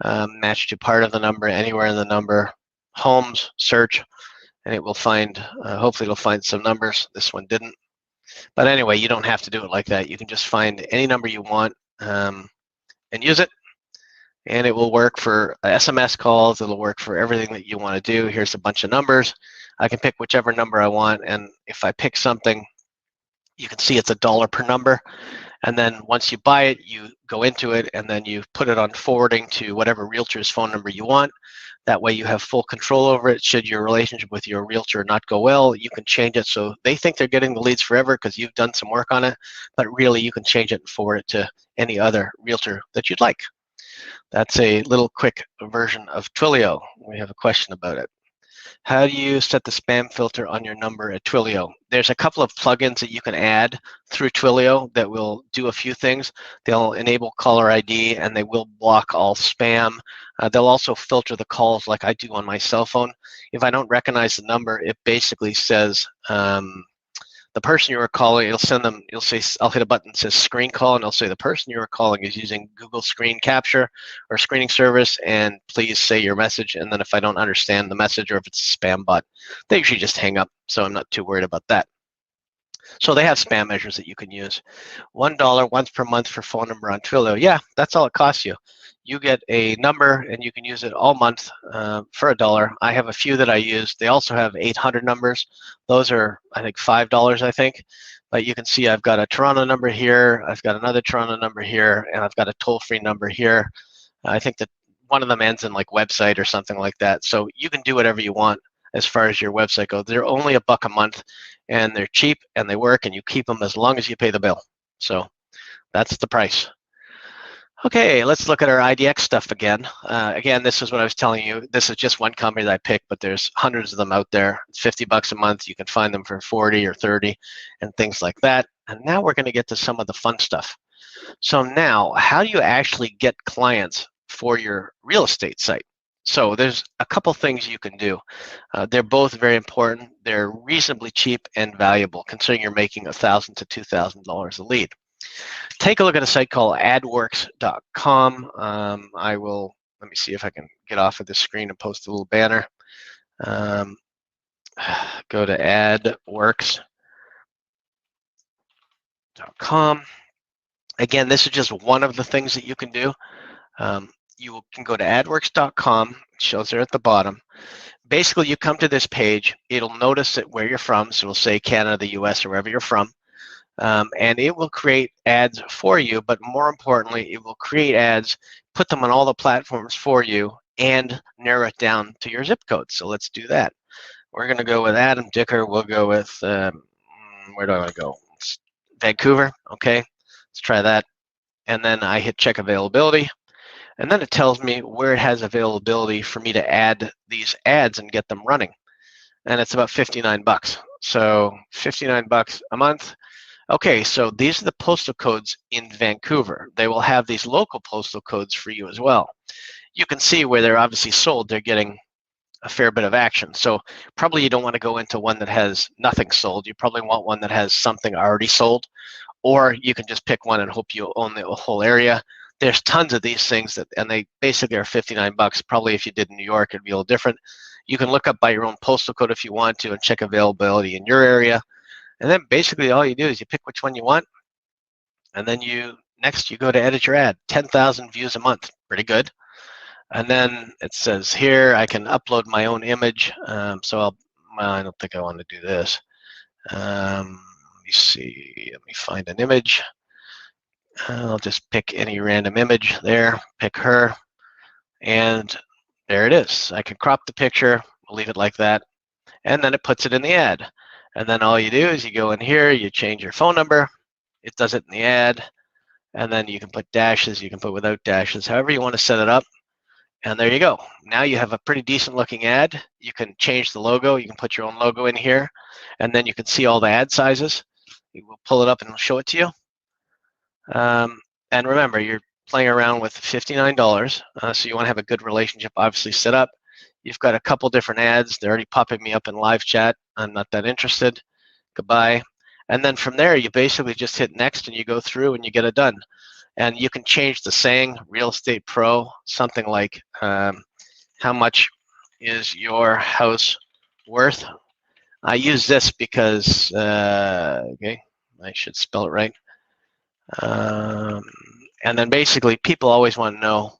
match to part of the number, anywhere in the number, homes, search, and it will find, hopefully it'll find some numbers. This one didn't. But anyway, you don't have to do it like that. You can just find any number you want and use it, and it will work for SMS calls. It'll work for everything that you want to do. Here's a bunch of numbers. I can pick whichever number I want, and if I pick something, you can see it's $1 per number. And then once you buy it, you go into it, and then you put it on forwarding to whatever realtor's phone number you want. That way you have full control over it. Should your relationship with your realtor not go well, you can change it so they think they're getting the leads forever because you've done some work on it, but really you can change it and forward it to any other realtor that you'd like. That's a little quick version of Twilio. We have a question about it. How do you set the spam filter on your number at Twilio? There's a couple of plugins that you can add through Twilio that will do a few things. They'll enable caller ID, and they will block all spam. They'll also filter the calls like I do on my cell phone. If I don't recognize the number, it basically says the person you are calling, it'll send them, you'll say, I'll hit a button that says screen call, and it'll say the person you are calling is using Google Screen Capture or screening service, and please say your message. And then if I don't understand the message or if it's a spam bot, they usually just hang up, so I'm not too worried about that. So they have spam measures that you can use. $1 once per month for phone number on Twilio. Yeah, that's all it costs you. You get a number and you can use it all month for $1. I have a few that I use. They also have 800 numbers. Those are, I think, $5, I think. But you can see I've got a Toronto number here. I've got another Toronto number here, and I've got a toll-free number here. I think that one of them ends in like website or something like that. So you can do whatever you want as far as your website goes. They're only $1 a month, and they're cheap, and they work, and you keep them as long as you pay the bill. So that's the price. Okay, let's look at our IDX stuff again. Again, this is what I was telling you. This is just one company that I picked, but there's hundreds of them out there. It's $50 a month. You can find them for 40 or 30 and things like that. And now we're going to get to some of the fun stuff. So now, how do you actually get clients for your real estate site? So there's a couple things you can do. They're both very important. They're reasonably cheap and valuable, considering you're making $1,000 to $2,000 a lead. Take a look at a site called adworks.com. I will, let me see if I can get off of this screen and post a little banner. Go to adworks.com. Again, this is just one of the things that you can do. You can go to adworks.com, it shows there at the bottom. Basically, you come to this page, it'll notice that where you're from, so it'll say Canada, the US, or wherever you're from. And it will create ads for you, but more importantly, it will create ads, put them on all the platforms for you, and narrow it down to your zip code. So let's do that. We're going to go with Adam Dicker. We'll go with, where do I want to go? Vancouver. Okay, let's try that. And then I hit check availability. And then it tells me where it has availability for me to add these ads and get them running. And it's about $59. So $59 a month. Okay, so these are the postal codes in Vancouver. They will have these local postal codes for you as well. You can see where they're obviously sold, they're getting a fair bit of action. So probably you don't want to go into one that has nothing sold. You probably want one that has something already sold, or you can just pick one and hope you own the whole area. There's tons of these things, and they basically are $59. Probably if you did in New York, it'd be a little different. You can look up by your own postal code if you want to and check availability in your area. And then basically all you do is you pick which one you want, and then next you go to edit your ad. 10,000 views a month, pretty good. And then it says here I can upload my own image. So I don't think I want to do this. Let me see, let me find an image. I'll just pick any random image there, pick her, and there it is. I can crop the picture, leave it like that, and then it puts it in the ad. And then all you do is you go in here, you change your phone number, it does it in the ad, and then you can put dashes, you can put without dashes, however you want to set it up. And there you go. Now you have a pretty decent looking ad. You can change the logo, you can put your own logo in here, and then you can see all the ad sizes. You will pull it up and it'll show it to you. And remember, you're playing around with $59, so you want to have a good relationship obviously set up. You've got a couple different ads. They're already popping me up in live chat. I'm not that interested. Goodbye. And then from there, you basically just hit next and you go through and you get it done. And you can change the saying, Real Estate Pro, something like, how much is your house worth? I use this because, okay, I should spell it right. And then basically people always want to know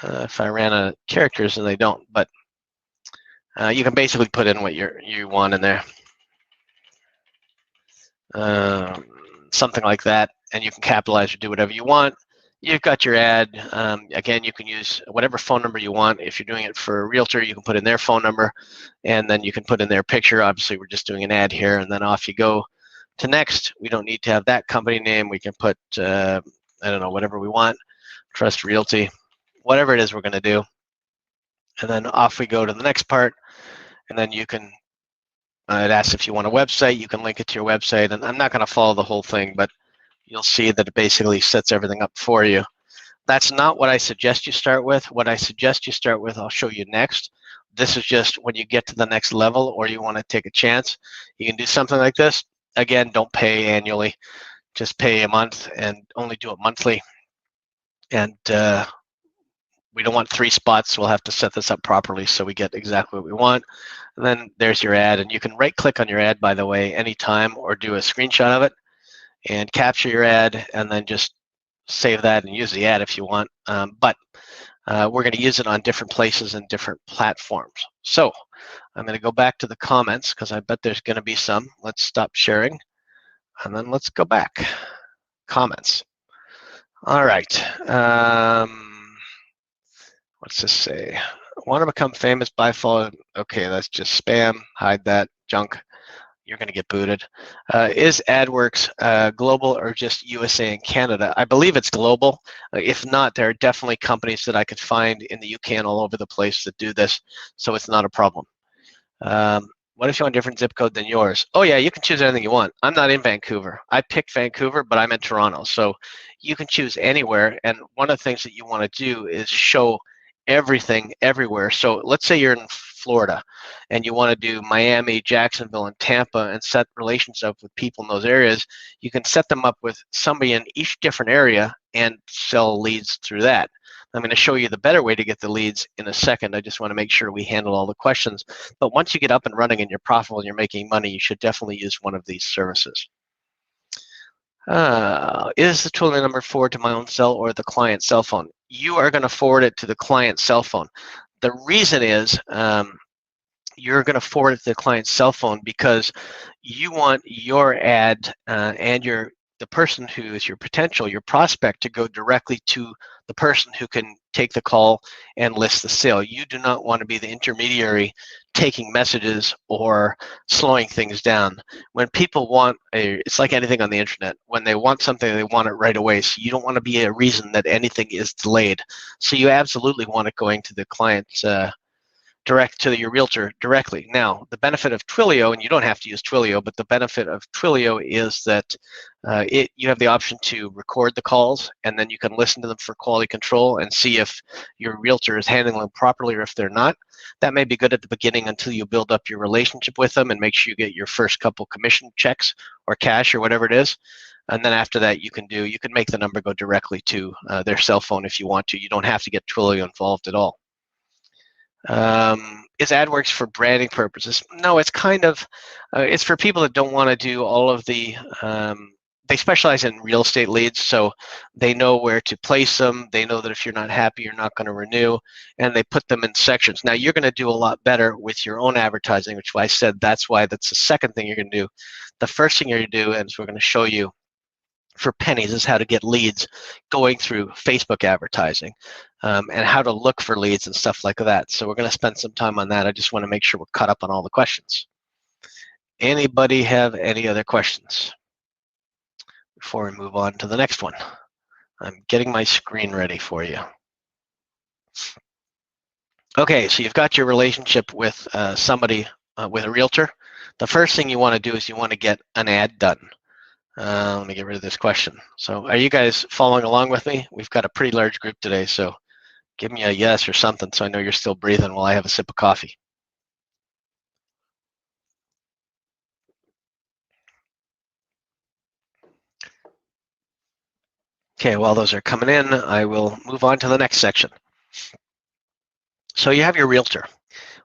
if I ran out of characters, and they don't, but you can basically put in what you want in there. Something like that, and you can capitalize or do whatever you want. You've got your ad. Again, you can use whatever phone number you want. If you're doing it for a realtor, you can put in their phone number, and then you can put in their picture. Obviously, we're just doing an ad here, and then off you go to next. We don't need to have that company name. We can put, I don't know, whatever we want, Trust Realty, whatever it is we're going to do. And then off we go to the next part, and then you can, it asks if you want a website. You can link it to your website, and I'm not going to follow the whole thing, but you'll see that it basically sets everything up for you. That's not what I suggest you start with. What I suggest you start with, I'll show you next. This is just when you get to the next level or you want to take a chance, you can do something like this. Again, don't pay annually. Just pay a month and only do it monthly. And we don't want 3 spots. We'll have to set this up properly so we get exactly what we want. And then there's your ad. And you can right click on your ad, by the way, anytime, or do a screenshot of it and capture your ad, and then just save that and use the ad if you want. But we're going to use it on different places and different platforms. So I'm going to go back to the comments because I bet there's going to be some. Let's stop sharing, and then let's go back. Comments. All right. What's this say? Want to become famous by following? Okay, that's just spam. Hide that junk. You're going to get booted. Is Adworks global or just USA and Canada? I believe it's global. If not, there are definitely companies that I could find in the UK and all over the place that do this, so it's not a problem. What if you want a different zip code than yours? Oh yeah, you can choose anything you want. I'm not in Vancouver. I picked Vancouver, but I'm in Toronto, so you can choose anywhere. And one of the things that you want to do is show everything everywhere. So let's say you're in Florida and you want to do Miami, Jacksonville, and Tampa and set relations up with people in those areas. You can set them up with somebody in each different area and sell leads through that. I'm going to show you the better way to get the leads in a second. I just want to make sure we handle all the questions. But once you get up and running and you're profitable and you're making money, you should definitely use one of these services. Is the Twilio number forward to my own cell or the client's cell phone? You are going to forward it to the client's cell phone. The reason is you're going to forward it to the client's cell phone because you want your ad and the person who is your potential, your prospect, to go directly to the person who can take the call and list the sale. You do not want to be the intermediary taking messages or slowing things down. When people want it's like anything on the internet. When they want something, they want it right away. So you don't want to be a reason that anything is delayed. So you absolutely want it going to the client's direct to your realtor directly. Now, the benefit of Twilio, and you don't have to use Twilio, but the benefit of Twilio is that you have the option to record the calls, and then you can listen to them for quality control and see if your realtor is handling them properly or if they're not. That may be good at the beginning until you build up your relationship with them and make sure you get your first couple commission checks or cash or whatever it is. And then after that, you can make the number go directly to their cell phone if you want to. You don't have to get Twilio involved at all. Is Adworks for branding purposes? No, it's kind of, it's for people that don't want to do all of the, they specialize in real estate leads, so they know where to place them. They know that if you're not happy, you're not going to renew, and they put them in sections. Now, you're going to do a lot better with your own advertising, which I said that's the second thing you're going to do. The first thing you're going to do, and we're going to show you for pennies, is how to get leads going through Facebook advertising and how to look for leads and stuff like that. So we're going to spend some time on that. I just want to make sure we're caught up on all the questions. Anybody have any other questions before we move on to the next one? I'm getting my screen ready for you. Okay, so you've got your relationship with somebody, with a realtor. The first thing you want to do is you want to get an ad done. Let me get rid of this question. So are you guys following along with me? We've got a pretty large group today, so give me a yes or something so I know you're still breathing while I have a sip of coffee. Okay, while those are coming in, I will move on to the next section. So you have your realtor.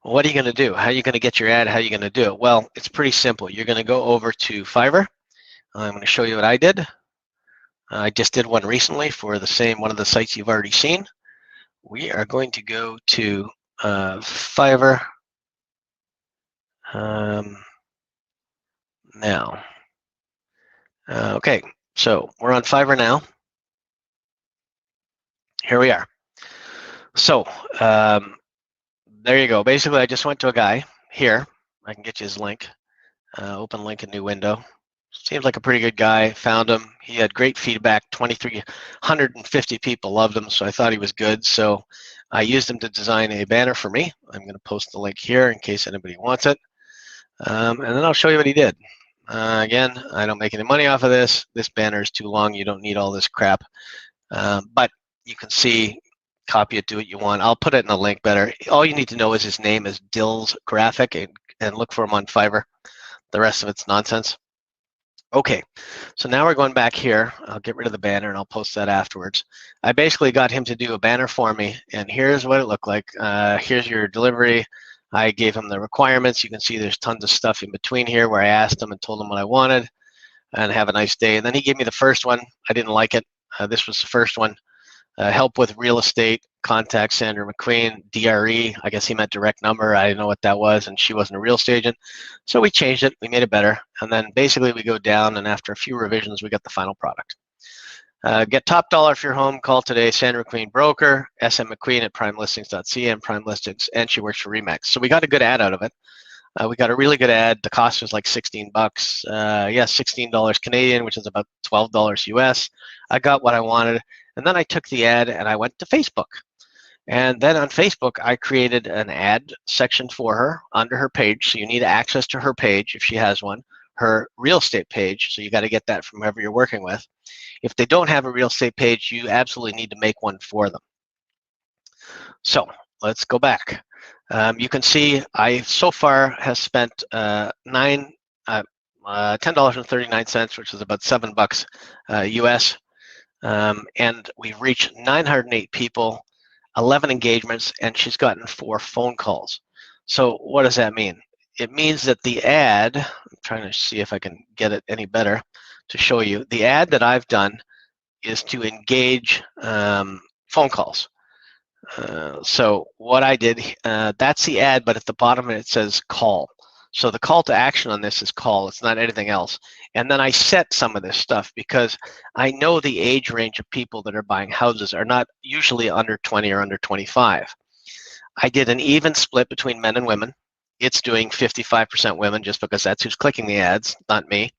What are you going to do? How are you going to get your ad? How are you going to do it? Well, it's pretty simple. You're going to go over to Fiverr. I'm going to show you what I did. I just did one recently for the same one of the sites you've already seen. We are going to go to Fiverr now. Okay, so we're on Fiverr now. Here we are. So there you go. Basically, I just went to a guy here. I can get you his link. Open link, a new window. Seems like a pretty good guy. Found him. He had great feedback. 2,350 people loved him, so I thought he was good. So I used him to design a banner for me. I'm going to post the link here in case anybody wants it. And then I'll show you what he did. Again, I don't make any money off of this. This banner is too long. You don't need all this crap. But you can see, copy it, do what you want. I'll put it in the link better. All you need to know is his name is Dills Graphic, and look for him on Fiverr. The rest of it's nonsense. Okay, so now we're going back here. I'll get rid of the banner and I'll post that afterwards. I basically got him to do a banner for me, and here's what it looked like. Here's your delivery. I gave him the requirements. You can see there's tons of stuff in between here where I asked him and told him what I wanted, and have a nice day. And then he gave me the first one. I didn't like it. This was the first one. Help with real estate, contact Sandra McQueen, DRE. I guess he meant direct number. I didn't know what that was, and she wasn't a real estate agent. So we changed it. We made it better. And then basically we go down, and after a few revisions, we got the final product. Get top dollar for your home. Call today, Sandra McQueen broker, SM McQueen at primelistings.ca and Prime Listings, and she works for Remax. So we got a good ad out of it. We got a really good ad. The cost was like 16 bucks. Yeah, $16 Canadian, which is about $12 US. I got what I wanted. And then I took the ad and I went to Facebook. And then on Facebook, I created an ad section for her under her page. So you need access to her page if she has one, her real estate page. So you got to get that from whoever you're working with. If they don't have a real estate page, you absolutely need to make one for them. So let's go back. You can see I so far have spent $10.39, which is about $7 US. And we've reached 908 people, 11 engagements, and she's gotten 4 phone calls. So what does that mean? It means that the ad, I'm trying to see if I can get it any better to show you, the ad that I've done is to engage phone calls. So what I did, that's the ad, but at the bottom it says call. So the call to action on this is call. It's not anything else. And then I set some of this stuff because I know the age range of people that are buying houses are not usually under 20 or under 25. I did an even split between men and women. It's doing 55% women just because that's who's clicking the ads, not me.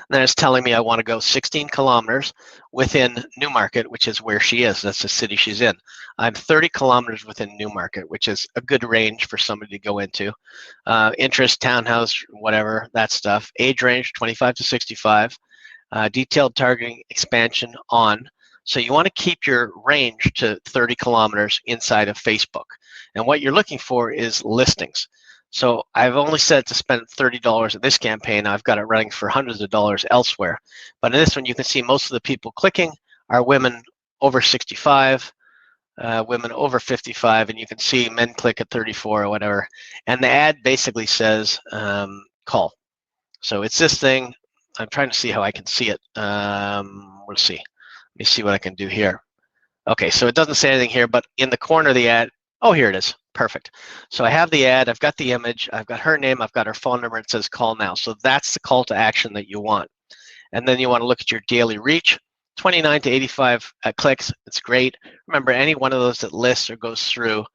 And then it's telling me I want to go 16 kilometers within Newmarket, which is where she is. That's the city she's in. I'm 30 kilometers within Newmarket, which is a good range for somebody to go into. Interest, townhouse, whatever, that stuff. Age range, 25 to 65. Detailed targeting expansion on. So you want to keep your range to 30 kilometers inside of Facebook. And what you're looking for is listings. So I've only set to spend $30 at this campaign. I've got it running for hundreds of dollars elsewhere. But in this one, you can see most of the people clicking are women over 65, women over 55, and you can see men click at 34 or whatever. And the ad basically says call. So it's this thing. I'm trying to see how I can see it. Let's see. Let me see what I can do here. Okay, so it doesn't say anything here, but in the corner of the ad, oh, here it is. Perfect. So I have the ad, I've got the image, I've got her name, I've got her phone number, it says call now. So that's the call to action that you want. And then you want to look at your daily reach, 29 to 85 clicks, it's great. Remember, any one of those that lists or goes through,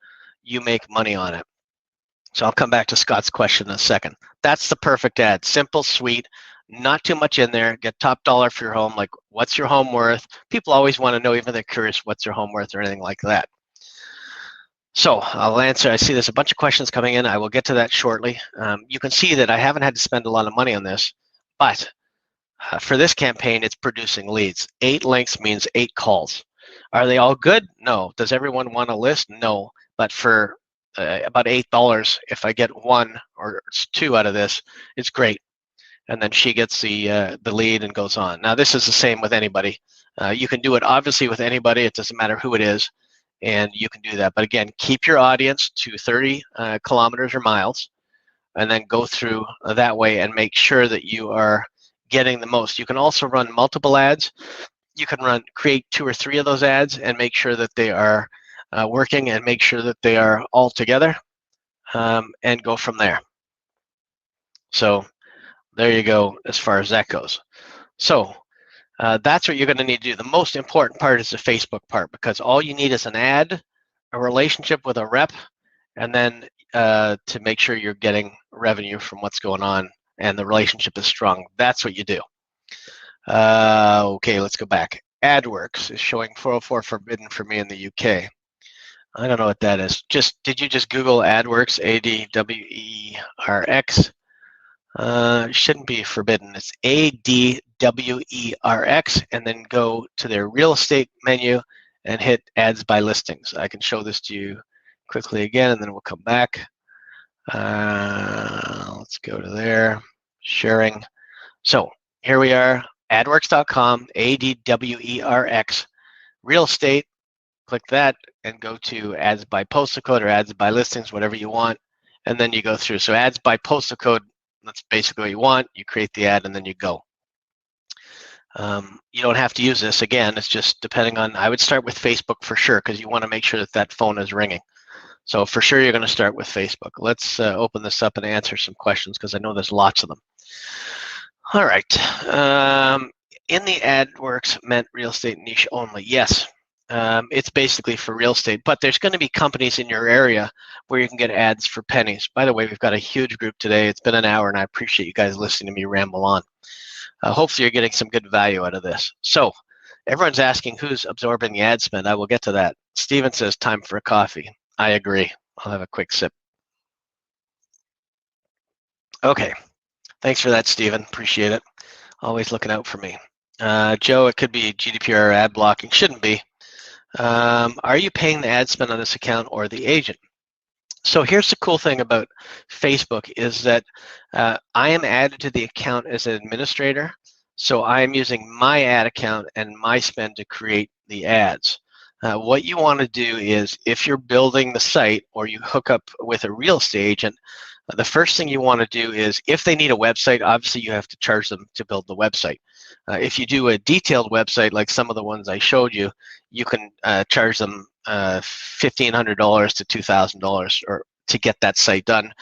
you make money on it. So I'll come back to Scott's question in a second. That's the perfect ad, simple, sweet, not too much in there, get top dollar for your home, like what's your home worth? People always want to know, even if they're curious, what's your home worth or anything like that. So I'll answer, I see there's a bunch of questions coming in. I will get to that shortly. You can see that I haven't had to spend a lot of money on this, but for this campaign, it's producing leads. 8 links means 8 calls. Are they all good? No. Does everyone want a list? No. But for about $8, if I get 1 or 2 out of this, it's great. and then she gets the lead and goes on. Now this is the same with anybody. You can do it obviously with anybody. It doesn't matter who it is, and you can do that. But again, keep your audience to 30 kilometers or miles, and then go through that way and make sure that you are getting the most. You can also run multiple ads. You can create 2 or 3 of those ads and make sure that they are working, and make sure that they are all together, and go from there. So there you go as far as that goes. So that's what you're going to need to do. The most important part is the Facebook part, because all you need is an ad, a relationship with a rep, and then to make sure you're getting revenue from what's going on and the relationship is strong. That's what you do. Okay, let's go back. Adworks is showing 404 forbidden for me in the UK. I don't know what that is. Did you just Google Adworks, ADWERX? It shouldn't be forbidden. It's ADWERX, and then go to their real estate menu and hit ads by listings. I can show this to you quickly again, and then we'll come back. Let's go to there, sharing. So here we are, adworks.com, ADWERX, real estate. Click that and go to ads by postal code or ads by listings, whatever you want, and then you go through. So ads by postal code, that's basically what you want. You create the ad and then you go. You don't have to use this. Again, it's just depending on, I would start with Facebook for sure, because you want to make sure that that phone is ringing. So for sure you're going to start with Facebook. Let's open this up and answer some questions, because I know there's lots of them. All right. In the AdWorks meant real estate niche only. Yes. It's basically for real estate, but there's going to be companies in your area where you can get ads for pennies. By the way, we've got a huge group today. It's been an hour, and I appreciate you guys listening to me ramble on. Hopefully you're getting some good value out of this. So everyone's asking who's absorbing the ad spend. I will get to that. Steven says time for a coffee. I agree. I'll have a quick sip. Okay. Thanks for that, Steven. Appreciate it. Always looking out for me. Joe, it could be GDPR ad blocking. Shouldn't be. Are you paying the ad spend on this account or the agent? So here's the cool thing about Facebook is that I am added to the account as an administrator. So I am using my ad account and my spend to create the ads. What you want to do is, if you're building the site or you hook up with a real estate agent, the first thing you want to do is, if they need a website, obviously you have to charge them to build the website. If you do a detailed website like some of the ones I showed you, you can charge them $1,500 to $2,000 or to get that site done.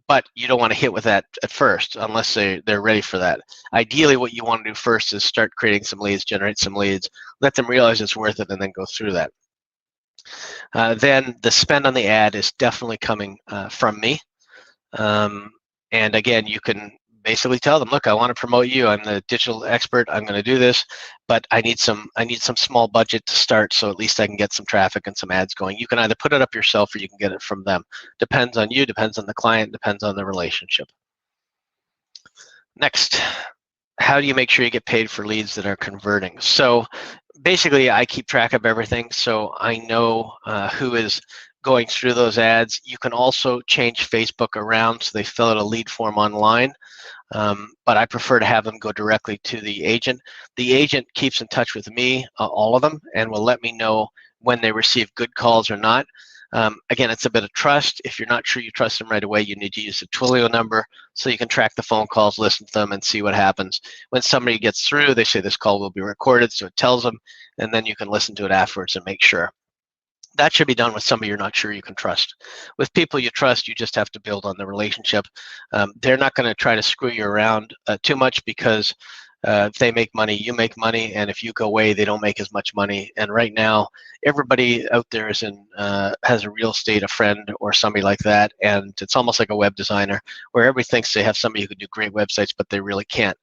But you don't want to hit with that at first unless they're ready for that. Ideally, what you want to do first is start creating some leads, generate some leads, let them realize it's worth it, and then go through that. Then the spend on the ad is definitely coming from me. And again, you can basically tell them, look, I want to promote you. I'm the digital expert. I'm going to do this, but I need some small budget to start, so at least I can get some traffic and some ads going. You can either put it up yourself or you can get it from them. Depends on you, depends on the client, depends on the relationship. Next, how do you make sure you get paid for leads that are converting? So basically, I keep track of everything, so I know who is going through those ads. You can also change Facebook around so they fill out a lead form online, but I prefer to have them go directly to the agent. The agent keeps in touch with me, all of them, and will let me know when they receive good calls or not. Again, it's a bit of trust. If you're not sure you trust them right away, you need to use the Twilio number so you can track the phone calls, listen to them, and see what happens. When somebody gets through, they say this call will be recorded, so it tells them, and then you can listen to it afterwards and make sure. That should be done with somebody you're not sure you can trust. With people you trust, you just have to build on the relationship. They're not going to try to screw you around too much, because if they make money, you make money, and if you go away, they don't make as much money. And right now, everybody out there is has a real estate, a friend, or somebody like that, and it's almost like a web designer, where everybody thinks they have somebody who can do great websites, but they really can't.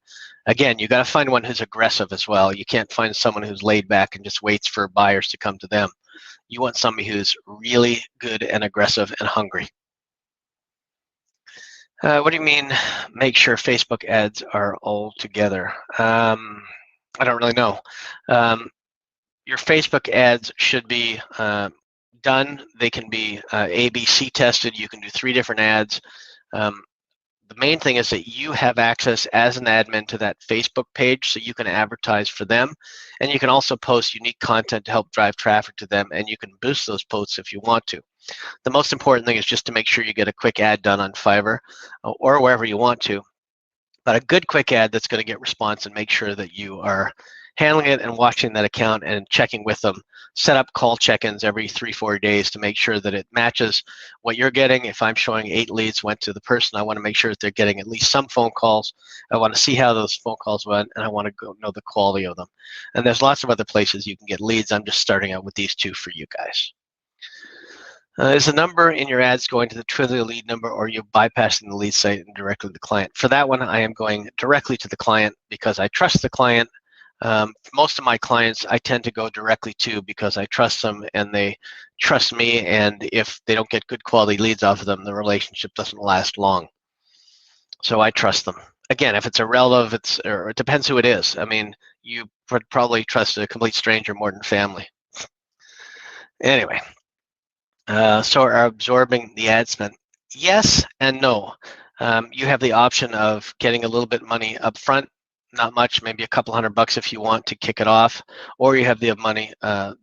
Again, you got to find one who's aggressive as well. You can't find someone who's laid back and just waits for buyers to come to them. You want somebody who's really good and aggressive and hungry. What do you mean, make sure Facebook ads are all together? I don't really know. Your Facebook ads should be done. They can be A/B/C tested. You can do 3 different ads. The main thing is that you have access as an admin to that Facebook page, so you can advertise for them, and you can also post unique content to help drive traffic to them, and you can boost those posts if you want to. The most important thing is just to make sure you get a quick ad done on Fiverr or wherever you want to, but a good quick ad that's going to get response, and make sure that you are handling it and watching that account and checking with them. Set up call check-ins every 3-4 days to make sure that it matches what you're getting. If I'm showing 8 leads went to the person, I want to make sure that they're getting at least some phone calls. I want to see how those phone calls went, and I want to go know the quality of them. And there's lots of other places you can get leads. I'm just starting out with these 2 for you guys. Is the number in your ads going to the Twilio lead number, or are you bypassing the lead site and directly to the client? For that one, I am going directly to the client because I trust the client. Most of my clients I tend to go directly to because I trust them and they trust me, and if they don't get good quality leads off of them, the relationship doesn't last long. So I trust them. Again, if it's a relative, or it depends who it is. I mean, you would probably trust a complete stranger more than family. Anyway. So are absorbing the ad spend? Yes and no. You have the option of getting a little bit money up front, not much, maybe a couple $100 if you want to kick it off, or you have the money of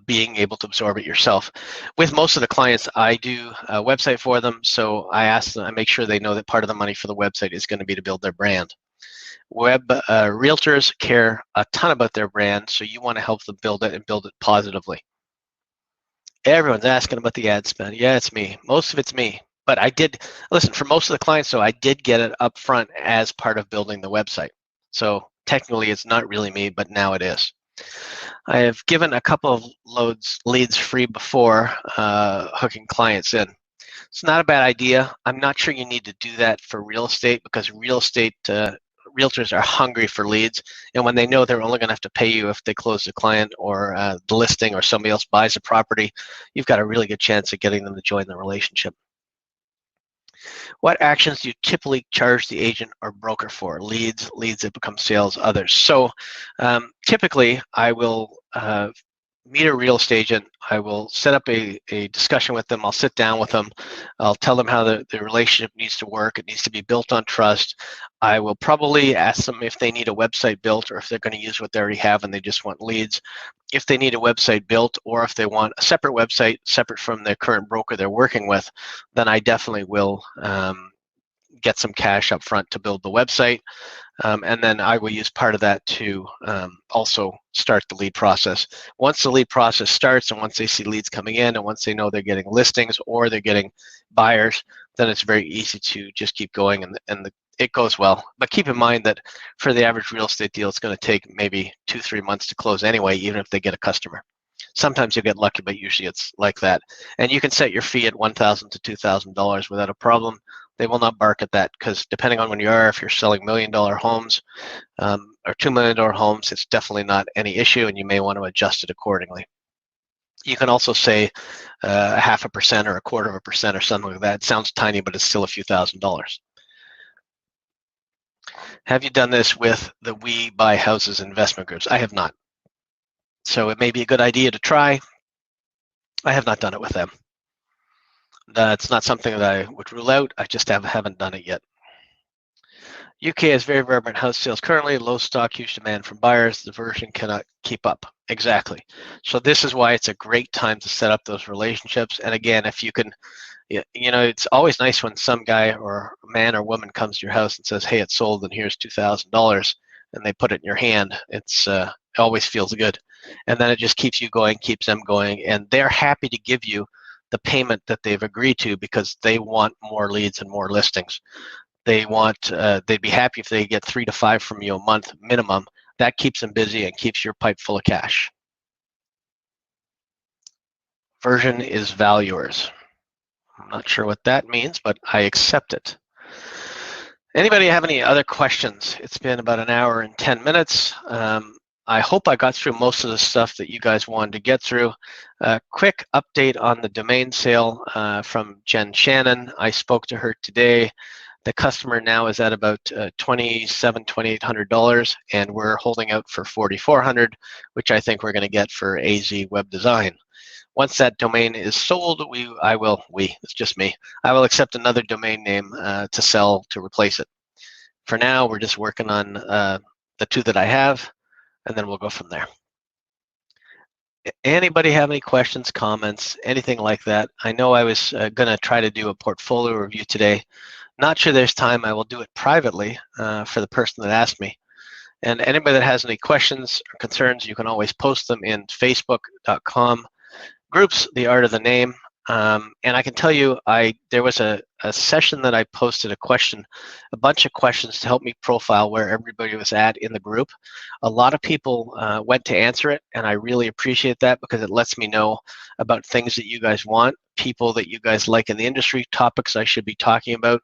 being able to absorb it yourself. With most of the clients, I do a website for them, so I ask them, I make sure they know that part of the money for the website is going to be to build their brand. Realtors care a ton about their brand, so you want to help them build it and build it positively. Everyone's asking about the ad spend. Yeah, it's me. Most of it's me. But I did, listen, for most of the clients, so I did get it up front as part of building the website. So technically it's not really me, but now it is. I have given a couple of leads free before hooking clients in. It's not a bad idea. I'm not sure you need to do that for real estate, because real estate realtors are hungry for leads, and when they know they're only going to have to pay you if they close the client or the listing, or somebody else buys the property, you've got a really good chance of getting them to join the relationship. What actions do you typically charge the agent or broker for? Leads that become sales, others. So typically I will meet a real estate agent. I will set up a discussion with them. I'll sit down with them. I'll tell them how the relationship needs to work. It needs to be built on trust. I will probably ask them if they need a website built, or if they're going to use what they already have and they just want leads. If they need a website built, or if they want a separate website separate from their current broker they're working with, then I definitely will get some cash up front to build the website. And then I will use part of that to also start the lead process. Once the lead process starts, and once they see leads coming in, and once they know they're getting listings or they're getting buyers, then it's very easy to just keep going, and it goes well. But keep in mind that for the average real estate deal, it's going to take maybe 2-3 months to close anyway, even if they get a customer. Sometimes you'll get lucky, but usually it's like that. And you can set your fee at $1,000 to $2,000 without a problem. They will not bark at that, because depending on when you are, if you're selling $1 million homes or $2 million homes, it's definitely not any issue, and you may want to adjust it accordingly. You can also say 0.5% or 0.25% or something like that. It sounds tiny, but it's still a few $1,000s. Have you done this with the We Buy Houses investment groups? I have not. So it may be a good idea to try. I have not done it with them. That's not something that I would rule out. I just haven't done it yet. UK has very vibrant house sales currently, low stock, huge demand from buyers. The version cannot keep up. Exactly. So this is why it's a great time to set up those relationships. And again, if you can, you know, it's always nice when some guy or man or woman comes to your house and says, hey, it's sold and here's $2,000, and they put it in your hand. It always feels good. And then it just keeps you going, keeps them going, and they're happy to give you the payment that they've agreed to, because they want more leads and more listings. They want, they'd be happy if they get 3 to 5 from you a month minimum. That keeps them busy and keeps your pipe full of cash. Version is valuers. I'm not sure what that means, but I accept it. Anybody have any other questions? It's been about 1 hour and 10 minutes. I hope I got through most of the stuff that you guys wanted to get through. Quick update on the domain sale from Jen Shannon. I spoke to her today. The customer now is at about $2,800, and we're holding out for $4,400, which I think we're going to get for AZ Web Design. Once that domain is sold, it's just me, I will accept another domain name to sell to replace it. For now, we're just working on the two that I have, and then we'll go from there. Anybody have any questions, comments, anything like that? I know I was going to try to do a portfolio review today. Not sure there's time. I will do it privately for the person that asked me. And anybody that has any questions or concerns, you can always post them in facebook.com groups, The Art of the Name. And I can tell you, there was a session that I posted a bunch of questions to help me profile where everybody was at in the group. A lot of people went to answer it, and I really appreciate that because it lets me know about things that you guys want, people that you guys like in the industry, topics I should be talking about.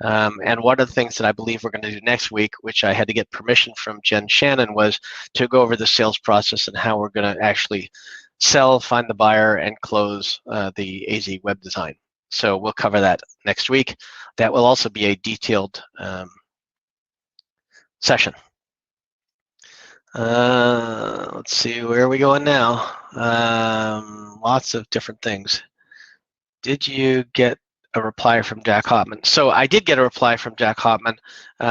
And one of the things that I believe we're going to do next week, which I had to get permission from Jen Shannon, was to go over the sales process and how we're going to actually sell, find the buyer, and close the AZ Web Design. So we'll cover that next week. That will also be a detailed session. Let's see, where are we going now? Lots of different things. Did you get a reply from Jack Hopman? So I did get a reply from Jack Hopman.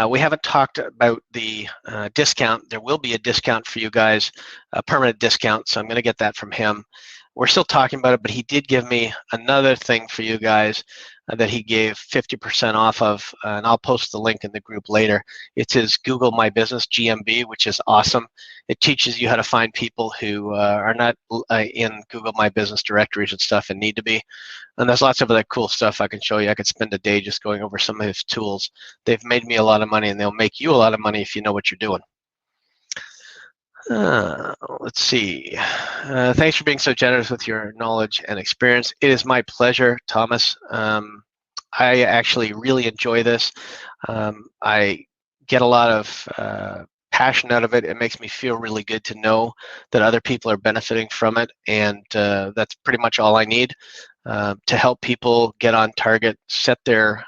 We haven't talked about the discount. There will be a discount for you guys, a permanent discount, so I'm going to get that from him. We're still talking about it, but he did give me another thing for you guys that he gave 50% off of, and I'll post the link in the group later. It's his Google My Business, GMB, which is awesome. It teaches you how to find people who are not in Google My Business directories and stuff and need to be. And there's lots of other cool stuff I can show you. I could spend a day just going over some of his tools. They've made me a lot of money, and they'll make you a lot of money if you know what you're doing. Let's see. Thanks for being so generous with your knowledge and experience. It is my pleasure, Thomas. I actually really enjoy this. I get a lot of passion out of it. It makes me feel really good to know that other people are benefiting from it, and that's pretty much all I need to help people get on target, set their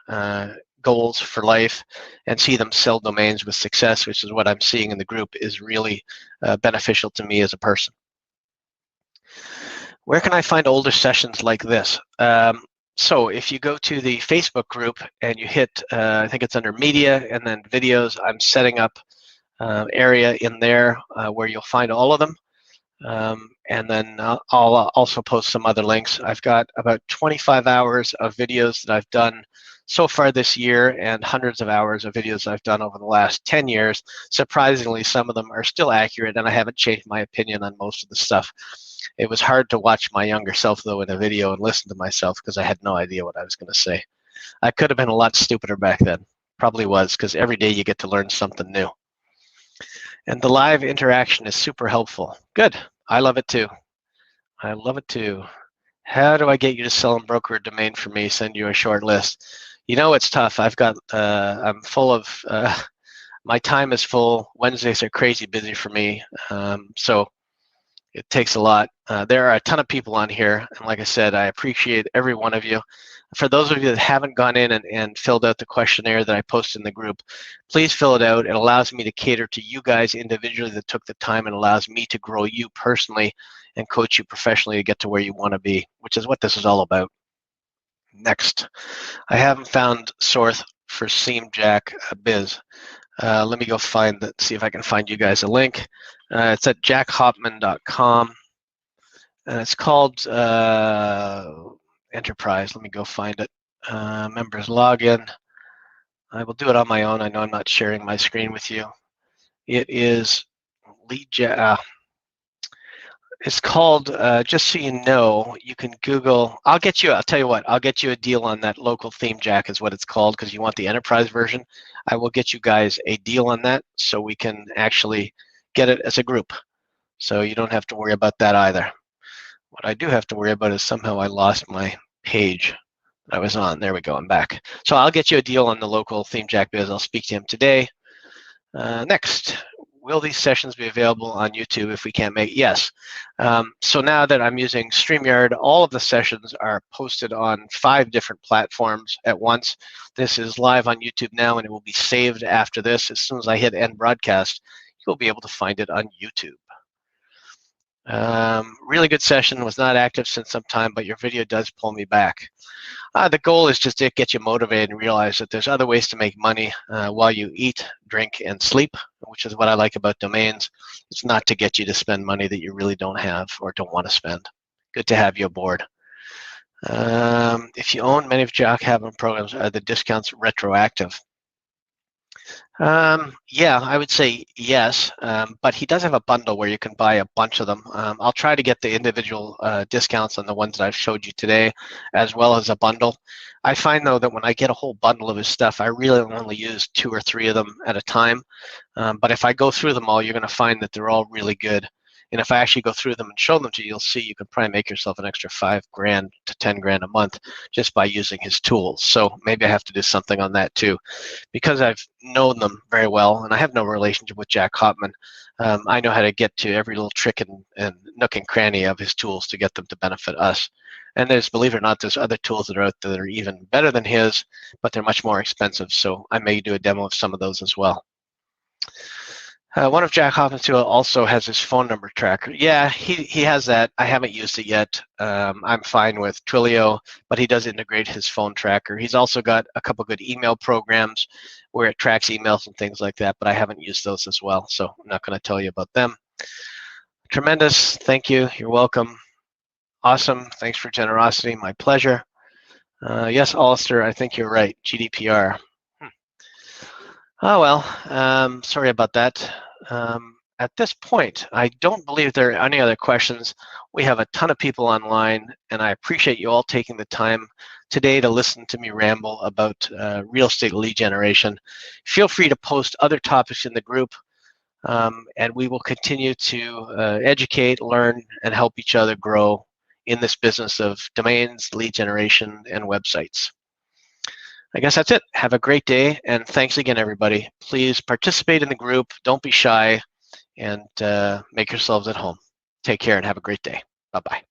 goals for life, and see them sell domains with success, which is what I'm seeing in the group is really beneficial to me as a person. Where can I find older sessions like this? So if you go to the Facebook group and you hit, I think it's under media and then videos, I'm setting up area in there where you'll find all of them. And then I'll also post some other links. I've got about 25 hours of videos that I've done so far this year, and hundreds of hours of videos I've done over the last 10 years. Surprisingly, some of them are still accurate, and I haven't changed my opinion on most of the stuff. It was hard to watch my younger self, though, in a video and listen to myself because I had no idea what I was going to say. I could have been a lot stupider back then. Probably was, because every day you get to learn something new. And the live interaction is super helpful. Good. I love it too. I love it too. How do I get you to sell and broker a domain for me? Send you a short list. You know, it's tough. I'm full of, my time is full. Wednesdays are crazy busy for me. So it takes a lot. There are a ton of people on here. And like I said, I appreciate every one of you. For those of you that haven't gone in and filled out the questionnaire that I posted in the group, please fill it out. It allows me to cater to you guys individually that took the time, and allows me to grow you personally and coach you professionally to get to where you want to be, which is what this is all about. Next, I haven't found source for SeamJack Biz. Let me go find that, see if I can find you guys a link. It's at jackhopman.com, and it's called Enterprise. Let me go find it. Members login. I will do it on my own. I know I'm not sharing my screen with you. It is it's called, just so you know, you can Google. I'll tell you what, I'll get you a deal on that. Local theme jack is what it's called, because you want the enterprise version. I will get you guys a deal on that so we can actually get it as a group. So you don't have to worry about that either. What I do have to worry about is somehow I lost my page that I was on. There we go, I'm back. So I'll get you a deal on the local theme jack biz. I'll speak to him today. Next, will these sessions be available on YouTube if we can't make it? Yes. So now that I'm using StreamYard, all of the sessions are posted on 5 different platforms at once. This is live on YouTube now, and it will be saved after this. As soon as I hit end broadcast, you'll be able to find it on YouTube. Really good session. Was not active since some time, but your video does pull me back. The goal is just to get you motivated and realize that there's other ways to make money while you eat, drink, and sleep, which is what I like about domains. It's not to get you to spend money that you really don't have or don't want to spend. Good to have you aboard. If you own many of Jack Havin programs, are the discounts retroactive? Yeah, I would say yes, but he does have a bundle where you can buy a bunch of them. I'll try to get the individual discounts on the ones that I've showed you today, as well as a bundle. I find, though, that when I get a whole bundle of his stuff, I really only use 2 or 3 of them at a time. But if I go through them all, you're going to find that they're all really good. And if I actually go through them and show them to you, you'll see you can probably make yourself an extra $5 grand to $10 grand a month just by using his tools. So maybe I have to do something on that too. Because I've known them very well, and I have no relationship with Jack Hopman, I know how to get to every little trick and nook and cranny of his tools to get them to benefit us. And there's, believe it or not, there's other tools that are out there that are even better than his, but they're much more expensive. So I may do a demo of some of those as well. One of Jack Hoffman's tools also has his phone number tracker. Yeah, he has that. I haven't used it yet. I'm fine with Twilio, but he does integrate his phone tracker. He's also got a couple good email programs where it tracks emails and things like that, but I haven't used those as well, so I'm not going to tell you about them. Tremendous. Thank you. You're welcome. Awesome. Thanks for generosity. My pleasure. Yes, Alistair, I think you're right. GDPR. Oh, well, sorry about that. At this point, I don't believe there are any other questions. We have a ton of people online, and I appreciate you all taking the time today to listen to me ramble about real estate lead generation. Feel free to post other topics in the group, and we will continue to educate, learn, and help each other grow in this business of domains, lead generation, and websites. I guess that's it. Have a great day, and thanks again, everybody. Please participate in the group. Don't be shy, and make yourselves at home. Take care and have a great day. Bye-bye.